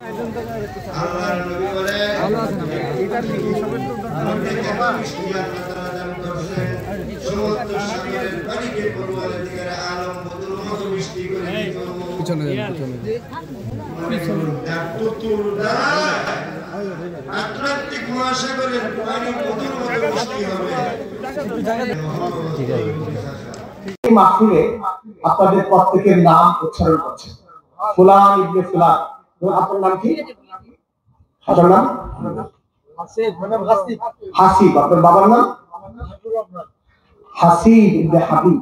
আল্লাহর নবী বলে এটার কি সবের তো সমুদ্র সাগরের পানিকে পরওয়ালে দিকের আলম বদল মতো মিষ্টি করে দিত পিছনে তুতুর দ্বারা আটলান্টিক মহাসাগরের পানি বদল মতো মিষ্টি হবে। এই মাহফিলে আপনাদের প্রত্যেকের নাম উচ্চারণ করছেন। ফুলান ইবনে ফুলান। আপনার নাম কি? আপনার নাম হাসিব। আপনার বাবার নাম হাসিব ইবনে হাবিব।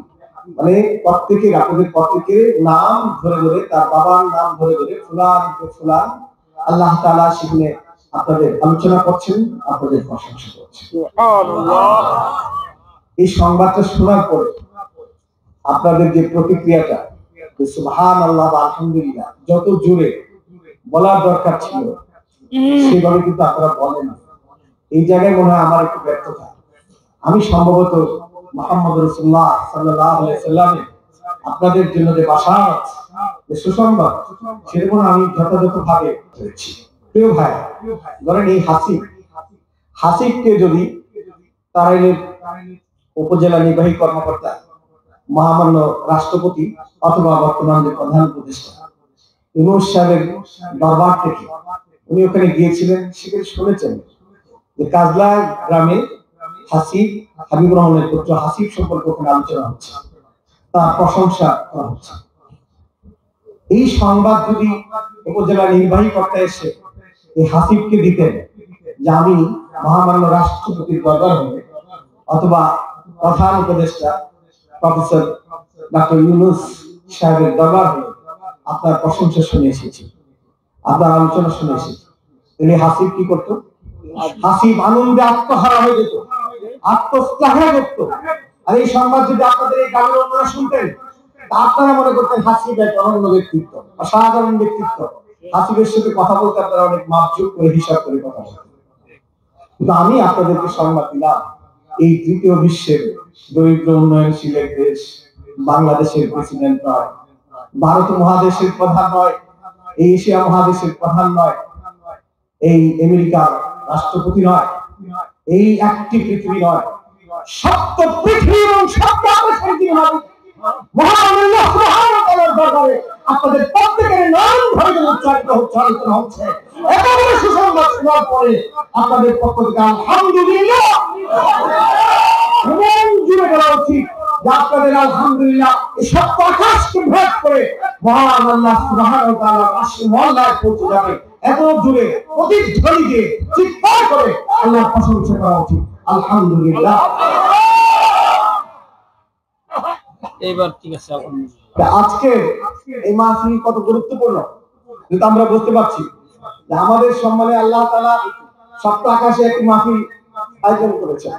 মানে প্রত্যেকের আপনাদের প্রত্যেকের নাম ধরে ধরে তার বাবার নাম ধরে ধরে ফুলান ইবনে ফুলান আল্লাহ তাআলা সেখানে আপনাদের আলোচনা করছেন, আপনাদের প্রশংসা করছেন। সুবহানাল্লাহ। এই সংবাদটা শোনার পরে আপনাদের যে প্রতিক্রিয়াটা সুবহানাল্লাহ বা আলহামদুলিল্লাহ যত জোরে বলার দরকার ছিল সেভাবে কিন্তু আপনারা বলেন। এই জায়গায় মনে হয় আমার একটু ব্যর্থতা। আমি সম্ভবত মুহাম্মদ রাসূলুল্লাহ সাল্লাল্লাহু আলাইহি সাল্লামের আপনাদের জন্য যে বাশারাত যে সুসংবাদ সেটা মনে আমি যথাযথভাবে করেছি। প্রিয় ভাই, ধরেন এই হাসিবকে যদি তারাইলের উপজেলা নির্বাহী কর্মকর্তা মহামান্য রাষ্ট্রপতি অথবা বর্তমান যে প্রধান উপদেষ্টা ইউনূস সাহেবের দরবার থেকে উনি ওখানে গিয়েছিলেন, সেখানে শুনেছেন যে কাজলা গ্রামে হাবিবুর রহমানের পুত্র হাসিব সম্পর্কে ওখানে আলোচনা হচ্ছে, তার প্রশংসা করা হচ্ছে। এই সংবাদ যদি উপজেলা নির্বাহী কর্তা এসে এই হাসিবকে দিতেন যে আমি মহামান্য রাষ্ট্রপতির দরবার হয়ে অথবা প্রধান উপদেষ্টা প্রফেসর ডক্টর ইউনূস সাহেবের দরবার হয়ে আপনার প্রশংসা শুনে এসেছি, আপনার আলোচনা শুনে এসেছি, তিনি হাসিব কি করতো? হাসিব আনন্দে আত্মহারা হয়ে যেত, আত্মস্তাহা করত। আর এই সংবাদ যদি আপনাদের এই গ্রামের অন্যরা শুনতেন আপনারা মনে করতেন হাসিব এক অনন্য ব্যক্তিত্ব, অসাধারণ ব্যক্তিত্ব। হাসিবের সাথে কথা বলতে আপনারা অনেক মাপঝুপ করে হিসাব করে কথা বলতেন। কিন্তু আমি আপনাদেরকে সংবাদ দিলাম এই তৃতীয় বিশ্বের দরিদ্র উন্নয়নশীল দেশ বাংলাদেশের প্রেসিডেন্ট নয়, ভারত মহাদেশের প্রধান নয়, এই এশিয়া মহাদেশের প্রধান নয়, এই আমেরিকার রাষ্ট্রপতি নয়, এই একটি পৃথিবী নয়, সপ্ত পৃথিবী এবং সপ্ত আকাশের যিনি মালিক মহান আল্লাহ সুবহানাহু ওয়া তাআলার দরবারে আপনাদের প্রত্যেকের নাম ধরে উচ্চারিত হচ্ছে। এত বড় সুসংবাদ শোনার পরে আপনাদের পক্ষ থেকে আলহামদুলিল্লাহ মন জুড়ে বলা উচিত যে আপনাদের আলহামদুলিল্লাহ এই সপ্ত আকাশকে ভেদ করে মহান আল্লাহ সুবহানাহু ওয়া তাআলার আরশে মহল্লায় পৌঁছে যাবে। এত জুড়ে প্রতিধ্বনি দিয়ে চিৎকার করে আল্লাহর প্রশংসা করা উচিত। আলহামদুলিল্লাহ। এইবার ঠিক আছে। আজকে এই মাহফিল কত গুরুত্বপূর্ণ কিন্তু আমরা বুঝতে পারছি যে আমাদের সম্মানে আল্লাহ তাআলা সপ্ত আকাশে একটি মাহফিল আয়োজন করেছেন।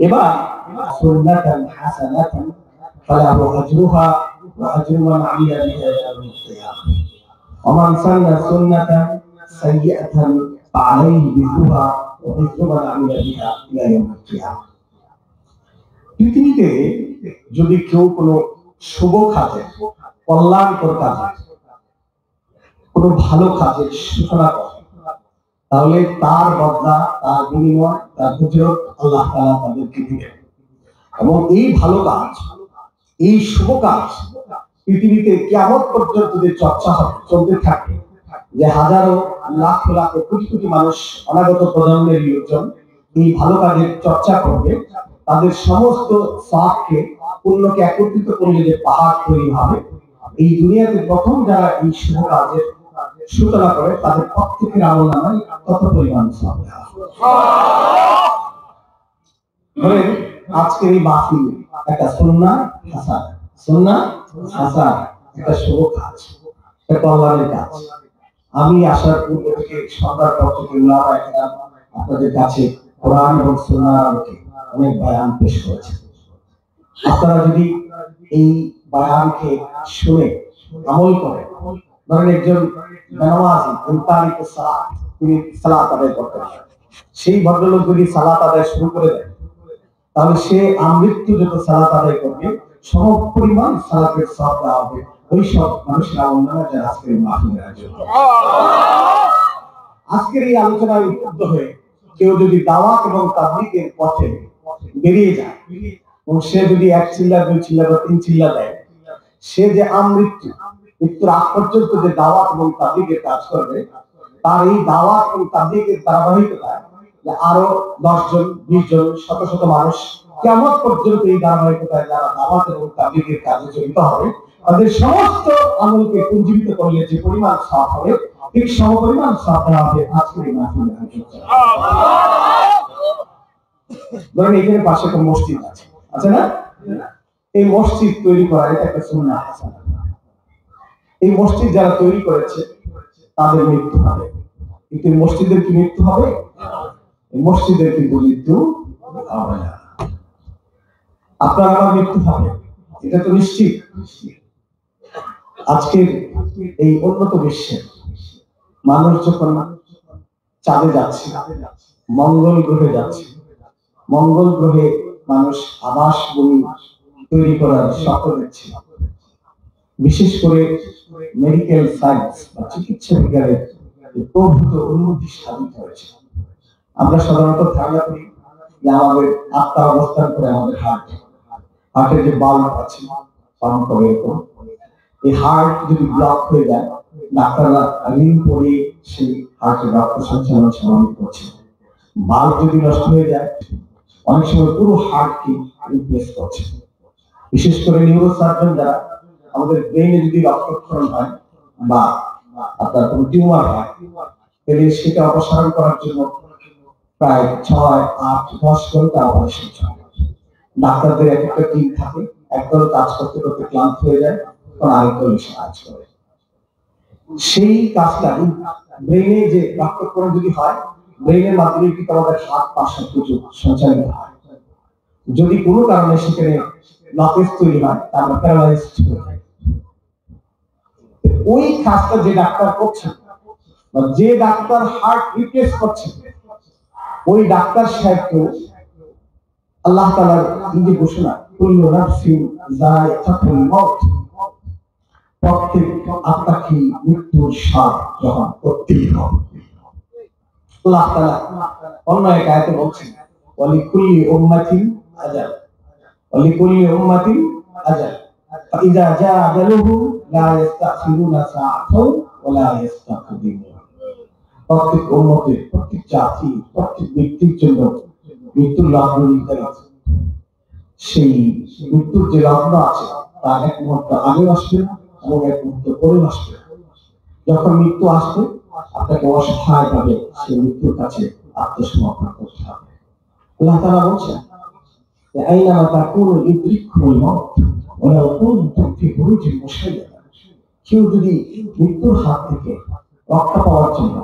এবার সুন্নাতান হাসানাতান ফালাহু আজরুহা ওয়া আজরু মান আমিলা বিহা ইয়াউমিল কিয়ামাহ ওয়া মান সান্না সুন্নাতান সাইয়্যাতান ফাআলাইহি বিযুহা ওয়া বিযু মান আমিলা বিহা ইলা ইয়াউমিল কিয়ামাহ। পৃথিবীতে যদি কেউ কোনো শুভ কাজে, কল্যাণকর কাজে, কোনো ভালো কাজের সূচনা করে তাহলে তার বদলা, তার বিনিময়, তার উজরত আল্লাহ তাআলা তাদেরকে দিবেন। এবং এই ভালো কাজ, এই শুভ কাজ পৃথিবীতে কিয়ামত পর্যন্ত যে চর্চা চলতে থাকে, যে হাজারো লাখ লাখ কোটি কোটি মানুষ অনাগত প্রজন্মের লোকজন এই ভালো কাজের চর্চা করবে, তাদের সমস্ত সওয়াবকে পুণ্যকে একত্রিত করলে যে পাহাড় তৈরি হবে, এই দুনিয়াতে প্রথম যারা এই শুভ কাজের সূচনা করে তাদের প্রত্যেকের আমলনামায় তত পরিমাণ সওয়াব। ধরেন আজকের এই মাহফিল একটা সুন্নাহ হাসান, একটা শুভ কাজ, একটা কল্যাণের কাজ। আমি আসার পূর্ব থেকে সন্ধ্যার পর থেকে উলামায়ে কেরাম আপনাদের কাছে কোরআন এবং সুন্নাহর আলোকে অনেক বয়ান পেশ করেছে। আপনারা যদি এই বয়ানকে শুনে আমল করেন, ধরেন একজন নামাজি তিনি সালাত আদায় করতেন, সেই ভদ্রলোক যদি সালাত আদায় শুরু করে দেন তাহলে সে আমৃত্যু যত সালাত আদায় করবে সমপরিমাণ সালাতের সওয়াব দেওয়া হবে ওই সব মানুষের আমলনামা যারা আজকের এই মাহফিলের আয়োজন করে। আজকের এই আলোচনায় উদ্বুদ্ধ হয়ে কেউ যদি দাওয়াত এবং তাবলীগের পথে বেরিয়ে যায় এবং সে যদি 1 চিল্লা 2 চিল্লা বা 3 চিল্লা দেয়, সে যে মৃত্যুর আগ পর্যন্ত যে দাওয়াত এবং তাবলীগের কাজ করবে, তার এই দাওয়াত এবং তাবলীগের ধারাবাহিকতায় আরো 10 জন 20 জন শত শত মানুষ কিয়ামত পর্যন্ত এই ধারাবাহিকতায় যারা দাওয়াত এবং তাবলীগের কাজে জড়িত হবে, তাদের সমস্ত আমলকে পুঞ্জীবিত করলে যে পরিমাণ সওয়াব হবে ঠিক সমপরিমাণ সওয়াব দেওয়া হবে আজকের এই মাহফিলে। ধরেন এখানে পাশে একটা মসজিদ আছে না? এই মসজিদ তৈরি করা এটা একটা সুন্নাহ হাসানাহ। এই মসজিদ যারা তৈরি করেছে তাদের মৃত্যু হবে, কিন্তু মসজিদের কি মৃত্যু হবে? এই মসজিদের কিন্তু মৃত্যু হবে না। আপনার আমার মৃত্যু হবে, এটা তো নিশ্চিত। আজকের এই উন্নত বিশ্বে মানুষ যখন চাঁদে যাচ্ছে, মঙ্গল গ্রহে যাচ্ছে, মঙ্গল গ্রহে মানুষ আবাস ভূমি তৈরি করার স্বপ্ন দেখছে, বিশেষ করে মেডিকেল সায়েন্স বা চিকিৎসা বিজ্ঞানের প্রভূত উন্নতি সাধিত হয়েছে। আমরা সাধারণত ধারণা করি যে আমাদের আত্মা অবস্থান করে আমাদের হার্টের যে বাল্ব আছে পাম্প করে এরকম, এই হার্ট যদি ব্লক হয়ে যায়, ডাক্তাররা ঋণ করে সেই হার্টের রক্ত সঞ্চালন স্বাভাবিক করছে। বাল্ব যদি নষ্ট হয়ে যায়, অনেক সময় পুরো হার্টকে রিপ্লেস করছে। বিশেষ করে নিউরোসার্জন যারা, আমাদের ব্রেনে যদি রক্তক্ষরণ হয় বা আপনার কোনো টিউমার হয়, তাহলে সেটা অপসারণ করার জন্য প্রায় 6, 8, 10 ঘন্টা অপারেশন চলে। ডাক্তারদের এক একটা টিম থাকে, একদল কাজ করতে করতে ক্লান্ত হয়ে যায়, তখন আরেকদল এসে কাজ করে। সেই কাজটা ব্রেনে যে রক্তক্ষরণ যদি হয়, ব্রেনের মাধ্যমে কিন্তু আমাদের হাত পা সবকিছু সঞ্চালিত হয়। যদি কোনো কারণে সেখানে ব্লকেজ তৈরি হয়, তাহলে প্যারালাইজড হয়ে যায়। ওই কাজটা যে ডাক্তার করছে বা যে ডাক্তার হার্ট রিপ্লেস করছে, ওই ডাক্তার সাহেবকে আল্লাহ তাআলার যে ঘোষণা, কুল্লু নাফসিন যায়কাতুল মাউত, প্রত্যেক আত্মাকে মৃত্যুর স্বাদ গ্রহণ করতেই হবে। আল্লাহ তাআলা অন্য এক আয়াতে বলছেন, ওয়ালিকুল্লি উম্মাতিন আজাল, ওয়ালিকুল্লি উম্মাতিন আজাল, ফাইযা জা আজালুহু লা ইস্তাখিরুনা সাআতাও ওয়া লা ইস্তাকদিমুন। প্রত্যেক উম্মতের, প্রত্যেক জাতি, প্রত্যেক ব্যক্তির জন্য মৃত্যুর লগ্ন নির্ধারিত। সেই মৃত্যুর যে লগ্ন আছে তার এক মুহূর্ত আগে আসবে এবং এক মুহূর্ত পরে আসবে। যখন মৃত্যু আসবে, আপনাকে অসহায় ভাবে সেই মৃত্যুর কাছে আত্মসমর্পণ করতে হবে। আল্লাহ তাআলা বলছেন, আইনামা তাকুনু ইউদরিকুমুল মাউত ওয়া লাউ কুনতুম ফি বুরুজিন মুশাইয়াদা। কেউ যদি মৃত্যুর হাত থেকে রক্ষা পাওয়ার জন্য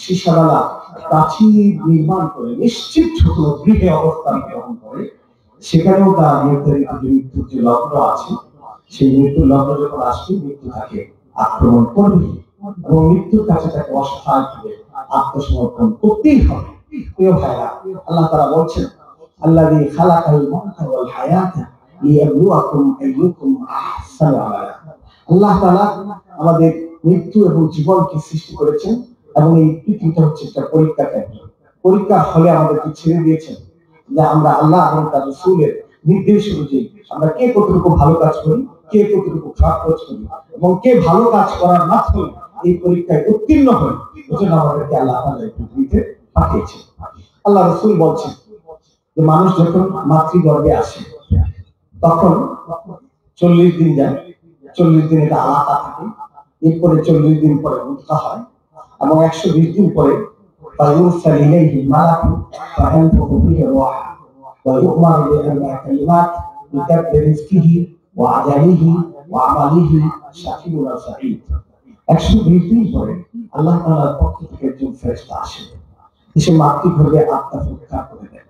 সীসাওয়ালা প্রাচীর নির্মাণ করে নিশ্চিত ছোট গৃহে অবস্থান গ্রহণ করে, সেখানেও তার নির্ধারিত যে মৃত্যুর যে লগ্ন আছে, সেই মৃত্যুর লগ্ন যখন আসবে, মৃত্যু তাকে আক্রমণ করবে এবং মৃত্যুর কাছে তাকে অসহায় ভাবে আত্মসমর্পণ করতেই হবে। প্রিয় ভাইরা, আল্লাহ তাআলা বলছেন, আল্লাযী খালাকাল মাউতা ওয়াল হায়াতা লিয়াবলুয়াকুম আইয়ুকুম আহসানু আমালা। আল্লাহ তাআলা আমাদের মৃত্যু এবং জীবনকে সৃষ্টি করেছেন এবং এই পৃথিবীটা হচ্ছে একটা পরীক্ষা কেন্দ্র। পরীক্ষার ফলে আমাদেরকে ছেড়ে দিয়েছেন যে আমরা আল্লাহ এবং তার রাসূলের নির্দেশ অনুযায়ী আমরা কে কতটুকু ভালো কাজ করি, কে কতটুকু খারাপ কাজ করি এবং কে ভালো কাজ করার মাধ্যমে এই পরীক্ষায় উত্তীর্ণ হয়, এজন্য আমাদেরকে আল্লাহ তাআলা এই পৃথিবীতে পাঠিয়েছেন। আল্লাহ রাসূল বলছেন যে মানুষ যখন মাতৃগর্ভে আসে, তখন 40 দিন যায়, 40 দিন এটা আলাদা থাকে, এরপরে 40 দিন পরে মুক্তা হয় এবং 120 দিন পরে ফায়ুরসাল ইলাইহি মালাকুন ফায়ানফুখু ফিহি রূহ ওয়া ইউমারু বিআরবা'i কালিমাত বিকাদরি রিজকিহি ওয়া আজালিহি ওয়া আমালিহি শাকিরুন ওয়া সাঈদ। 120 দিন পরে আল্লাহ তাআলার পক্ষ থেকে একজন ফেরেশতা আসে, এসে মাতৃগর্ভে আত্মা পরীক্ষা করে দেয়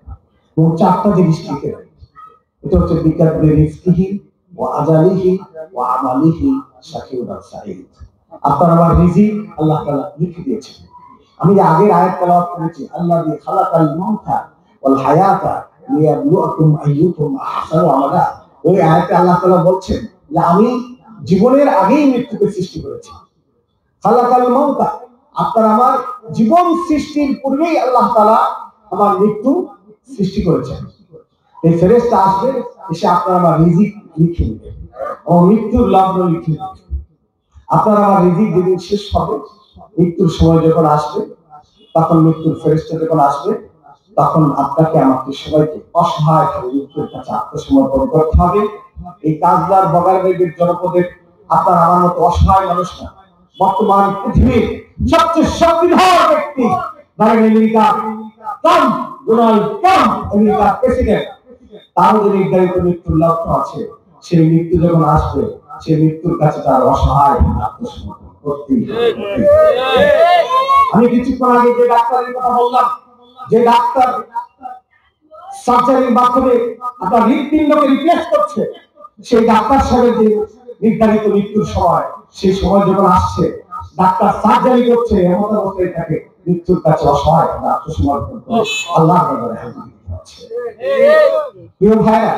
এবং 4টা জিনিস লিখে দেয়। এটা হচ্ছে বিকাদরি রিজকিহি ওয়া আজালিহি ওয়া আমালিহি শাকিরুন ওয়া সাঈদ। আপনার আমার রিজিক আল্লাহ তাআলা লিখে দিয়েছেন। আমি যে আগের আয়াত তেলাওয়াত করেছি, আল্লাযী খালাকাল মাউতা ওয়াল হায়াতা লিয়াবলুয়াকুম আইয়ুকুম আহসানু আমালা, ওই আয়াতে আল্লাহ তাআলা বলছেন যে আমি জীবনের আগেই মৃত্যুকে সৃষ্টি করেছি। খালাকাল মাউতা, আপনার আমার জীবন সৃষ্টির পূর্বেই আল্লাহ তাআলা আমার মৃত্যু সৃষ্টি করেছেন। এই ফেরেশতা আসবে, এসে আপনার আমার রিজিক লিখে নেবে ও মৃত্যুর লগ্ন লিখে নেবে। আপনার আমার রিজিক যেদিন শেষ হবে, মৃত্যুর সময় যখন আসবে, তখন মৃত্যুর ফেরেশতা যখন আসবে, তখন আপনাকে আমাকে সবাইকে অসহায় করে মৃত্যুর কাছে আত্মসমর্পণ করতে হবে। এই কাজদার বগারবেগের জনপদের আপনার আমার মতো অসহায় মানুষ না, বর্তমান পৃথিবীর সবচেয়ে শক্তিধর ব্যক্তি আমেরিকা ট্রাম্প, ডোনাল্ড ট্রাম্প, আমেরিকার প্রেসিডেন্ট, তারও যে নির্ধারিত মৃত্যুর লক্ষ্য আছে, সেই মৃত্যু যখন আসবে, সেই মৃত্যুর কাছে তার অসহায় আত্মসমর্পণ করতেই হবে। আমি কিছুক্ষণ আগে যে ডাক্তারের কথা বললাম, যে ডাক্তার সার্জারির মাধ্যমে আপনার হৃৎপিণ্ডকে রিপ্লেস করছে, সেই ডাক্তার সাহেবের যে নির্ধারিত মৃত্যুর সময়, সেই সময় যখন আসছে, ডাক্তার সার্জারি করছে, এমন অবস্থায় থাকে মৃত্যুর কাছে অসহায় আত্মসমর্পণ করে আল্লাহর দরবারে হাজির হচ্ছে। প্রিয় ভাইরা,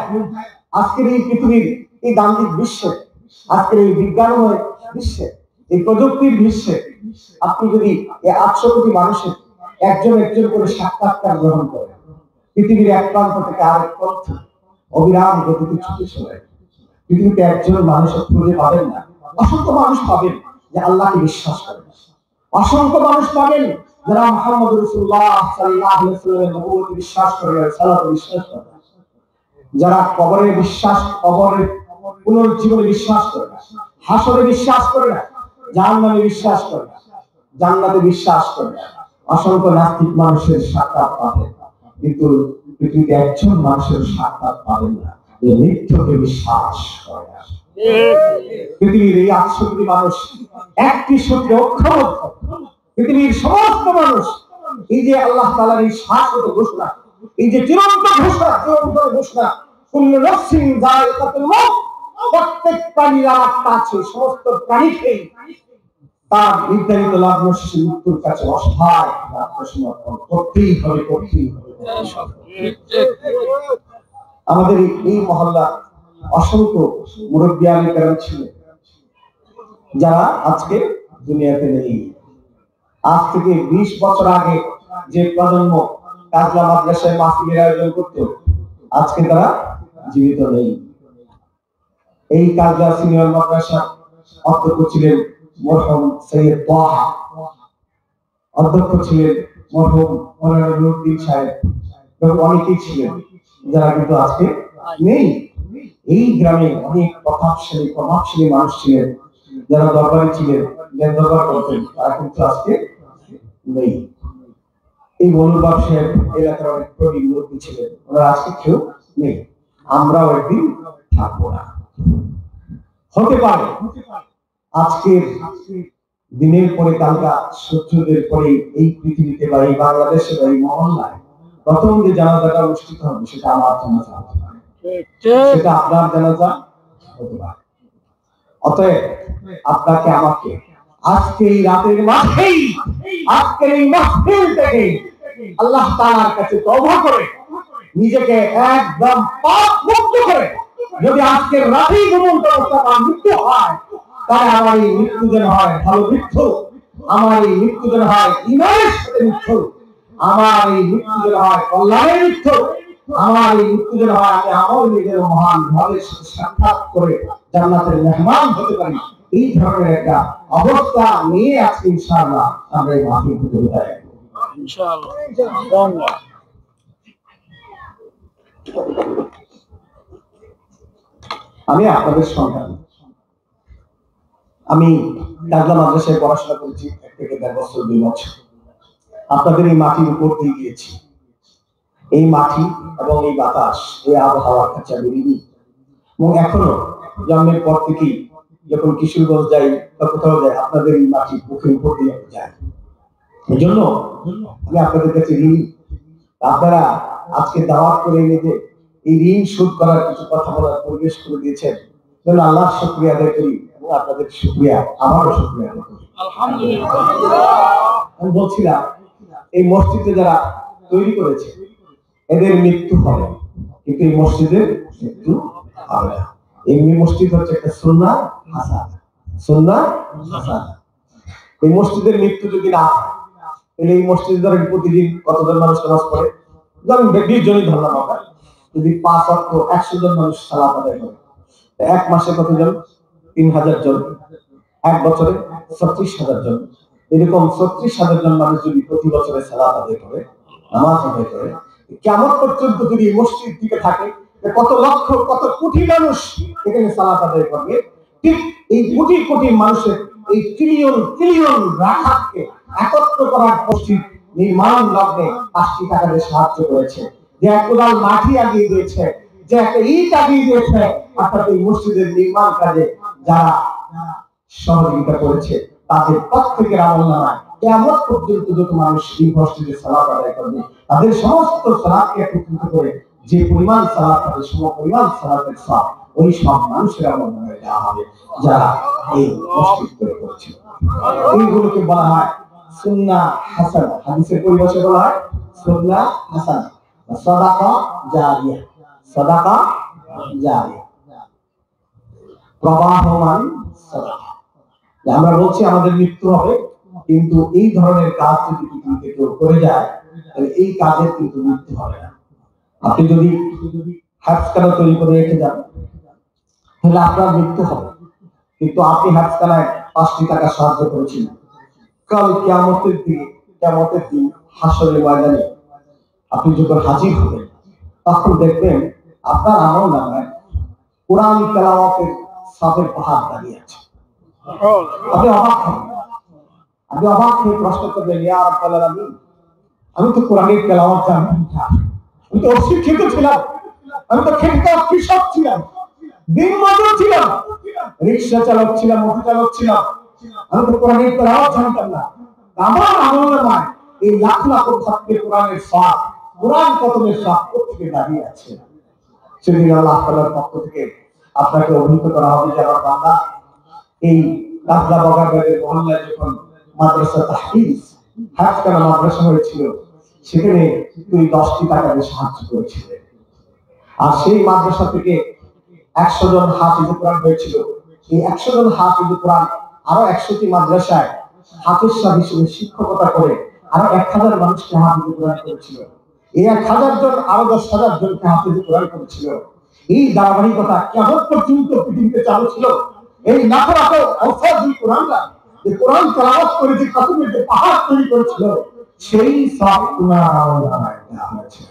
আজকের এই পৃথিবীর এই দান্দিক বিশ্বে, আজকের এই বিজ্ঞানময় বিশ্বে, এই প্রযুক্তির বিশ্বে, আপনি যদি এই 800 কোটি মানুষের একজন একজন করে সাক্ষাৎকার গ্রহণ করেন, পৃথিবীর এক প্রান্ত থেকে আরেক প্রান্ত অবিরাম গতিতে ছুটে চলে, পৃথিবীতে একজন মানুষের খুঁজে পাবেন না। অসংখ্য মানুষ পাবেন যে আল্লাহকে বিশ্বাস করেন, অসংখ্য মানুষ পাবেন যারা মুহাম্মদ রাসূলুল্লাহ সাল্লাল্লাহু আলাইহি ওয়াসাল্লামের নবুয়তে বিশ্বাস করে, সালাতে বিশ্বাস করে, যারা কবরে বিশ্বাস, কবরের পুনরুজ্জীবনে বিশ্বাস করে না, হাসরে বিশ্বাস করে না, জাহান্নামে বিশ্বাস করে না, জান্নাতে বিশ্বাস করে না। অসংখ্য নাস্তিক মানুষের সাক্ষাৎ পাবেন, কিন্তু পৃথিবীতে একজন মানুষের সাক্ষাৎ পাবেন না যে মৃত্যুকে বিশ্বাস করে না। পৃথিবীর এই 800 কোটি মানুষ একটি সূত্রে ঐক্যবদ্ধ। পৃথিবীর সমস্ত মানুষ এই যে আল্লাহ তাআলার এই শাশ্বত ঘোষণা, এই যে চিরন্তন ঘোষণা, কুল্লু নাফসিন যায়িকাতুল মউত, প্রত্যেক প্রাণীর আত্মা আছে, সমস্ত প্রাণীকে তার নির্ধারিত লগ্ন শেষে মৃত্যুর কাছে অসহায় আত্মসমর্পণ করতেই হবে। আমাদের এই মহল্লা অসংখ্য মুরব্বী আলেম ছিলেন যারা আজকে দুনিয়াতে নেই। আজ থেকে 20 বছর আগে যে প্রজন্ম কাজলা মাদ্রাসায় মাহফিলের আয়োজন করত, আজকে তারা জীবিত নেই। এই কাজলা সিনিয়র মাদ্রাসা অধ্যক্ষ ছিলেন মরহুম সৈয়দ তাহা, অধ্যক্ষ ছিলেন মরহুম মাওলানা নুরউদ্দিন সাহেব, এবং অনেকেই ছিলেন যারা কিন্তু আজকে নেই। এই গ্রামে অনেক প্রভাবশালী মানুষ ছিলেন, যারা দরবারে ছিলেন, দরবার করতেন, তারা কিন্তু আজকে নেই। এই মনুর ব্যবসায়ের এলাকার অনেক প্রবীণ মুরব্বী ছিলেন, ওরা আজকে কেউ নেই। আমরাও একদিন থাকবো না। হতে পারে আজকের দিনের পরে কালকা সূর্যোদয়ের পরে এই পৃথিবীতে বা এই বাংলাদেশে বা এই মহল্লায় প্রথম যে জানাজাটা অনুষ্ঠিত হবে, সেটা আমার জানাজা হতে পারে, সেটা আপনার জানাজা হতে পারে। অতএব আপনাকে আমাকে আজকে এই রাতের মাঝেই, আজকের এই মাহফিল থেকে আল্লাহ তাআলার কাছে তওবা করে নিজেকে একদম পাপ মুক্ত করে যদি আজকের রাতেই ঘুমন্ত অবস্থায় মৃত্যু হয়, তাহলে আমার এই মৃত্যু যেন হয় ভালো মৃত্যু, আমার এই মৃত্যু যেন হয় ঈমানের সাথে মৃত্যু, আমার এই মৃত্যু যেন হয় কল্যাণের মৃত্যু, আমার এই মৃত্যু যেন হয় আমি আমার নিজের মহান ভাবের সাথে সাক্ষাৎ করে জান্নাতের মেহমান হতে পারি। এই ধরনের একটা অবস্থা নিয়ে আজকে ইনশাআল্লাহ আমরা এই মাহফিল থেকে বিদায় নেব ইনশাআল্লাহ। আমি আপনাদের সন্তান, আমি কাজলা মাদ্রাসায় পড়াশোনা করেছি 1 থেকে 1.5 বছর, 2 বছর। আপনাদের এই মাটির উপর দিয়ে গিয়েছি। এই মাটি এবং এই বাতাস, এই আবহাওয়ার কাছে আমি ঋণী, এবং এখনো জন্মের পর থেকেই যখন কিশোরগঞ্জ যাই বা কোথাও যাই, আপনাদের এই মাটির মুখের উপর দিয়ে আমি যাই। এই জন্য আমি আপনাদের কাছে ঋণী। আপনারা আজকে দাওয়াত করে এনে যে এই ঋণ শোধ করার কিছু কথা বলার পরিবেশ করে দিয়েছেন, জন্য আল্লাহর শুকরিয়া আদায় করি এবং আপনাদের শুকরিয়া, আমারও শুকরিয়া আদায় করি আলহামদুলিল্লাহ। আমি বলছিলাম এই মসজিদে যারা তৈরি করেছে এদের মৃত্যু হবে, কিন্তু এই মসজিদের মৃত্যু হবে না। এমনি মসজিদ হচ্ছে একটা সুন্নাহ হাসানা, সুন্নাহ হাসানা। এই মসজিদের মৃত্যু যদি না হয় তাহলে এই মসজিদে ধরেন প্রতিদিন কতজন মানুষ নামাজ পড়ে, ধরেন 20 জনই ধরলাম আমরা, যদি 5 ওয়াক্ত 100 জন মানুষ সালাত আদায় করে, এক মাসে কতজন? 3000 জন, এক বছরে 36,000 জন। এরকম 36,000 জন মানুষ যদি প্রতি বছরে সালাত আদায় করে, নামাজ আদায় করে, কিয়ামত পর্যন্ত যদি মসজিদ দিকে থাকে, কত লক্ষ কত কোটি মানুষ এখানে সালাত আদায় করবে। ঠিক এই কোটি কোটি মানুষের এই ট্রিলিয়ন ট্রিলিয়ন রাখাতকে একত্র করার মসজিদ নির্মাণ লগ্নে 5টি টাকা দিয়ে সাহায্য করেছে, যে এক কোদাল মাটি আগিয়ে দিয়েছে, যে একটা ইট আগিয়ে দিয়েছে। অর্থাৎ এই মসজিদের নির্মাণ কাজে যারা সহযোগিতা করেছে তাদের প্রত্যেকের আমলনামায় কিয়ামত পর্যন্ত যত মানুষ এই মসজিদে সালাত আদায় করবে তাদের সমস্ত সালাতকে একত্রিত করে যে পরিমাণ সালাত তাদের সমপরিমাণ সালাতের সওয়াব ওই সব মানুষের আমলনামায় দেওয়া হবে যারা এই মসজিদ তৈরি করেছে। এইগুলোকে বলা হয় সুন্নাহ হাসানা। হাদিসের পরিভাষায় বলা হয় সুন্নাহ হাসানা, সাদাকা জারিয়া, সাদাকা জারিয়া, প্রবাহমান সাদাকা। আমরা বলছি আমাদের মৃত্যু হবে, কিন্তু এই ধরনের কাজ যদি পৃথিবীতে কেউ করে যায় তাহলে এই কাজের কিন্তু মৃত্যু হবে না। আপনি যদি হাফখানা তৈরি করে রেখে যান তাহলে আপনার মৃত্যু হবে, কিন্তু আপনি হাফখানায় 5টি টাকা সাহায্য করেছেন। কাল কিয়ামতের দিন হাসরের ময়দানে আপনি যখন হাজির হবেন তখন দেখবেন আপনার আমলনামায় কোরআন তেলাওয়াতের সওয়াবের পাহাড় দাঁড়িয়ে আছে। আপনি অবাক হবেন, আপনি অবাক হয়ে প্রশ্ন করবেন, ইয়া রাব্বাল আলামিন, আমি তো কোরআনের তেলাওয়াত জানতাম না, আমি তো অশিক্ষিত ছিলাম, আমি তো খেটে কৃষক ছিলাম, দিনমজুর ছিলাম, রিকশা চালক ছিলাম, অটো চালক ছিলাম, আমি তো কোরআনের তেলাওয়াত জানতাম না। আমার আমলনামায় এই লাখ লাখ খতমে কোরআনের সওয়াব, কোরআন খতমের সওয়াব কোথেকে দাঁড়িয়ে আছে? সেদিন আল্লাহ তাআলার পক্ষ থেকে আপনাকে অভিহিত করা হবে যে আমার বান্দা, এই কাজলা বাগানের মহল্লায় যখন মাদ্রাসা তাহফিজ হাফখানা মাদ্রাসা হয়েছিল সেখানে তুই 10টি টাকা দিয়ে সাহায্য করেছিলে, আর সেই মাদ্রাসা থেকে 100 জন হাফিজে কোরআন হয়েছিল। এই 100 জন হাফিজে কোরআন আরো 100টি মাদ্রাসায় হাফিজ সাহেব হিসেবে শিক্ষকতা করে আরো 1000 মানুষকে হাফিজে কোরআন করেছিল। এই 1000 জন আরো 10,000 জনকে হাফিজে কোরআন করেছিল। এই ধারাবাহিকতা কিয়ামত পর্যন্ত পৃথিবীতে চালু ছিল। এই লাখ লাখ অসাধু কোরআনরা যে কোরআন তেলাওয়াত করে যে খতমের যে পাহাড় তৈরি করেছিল সেই সব তোমার আমলনামায় দেওয়া হয়েছে।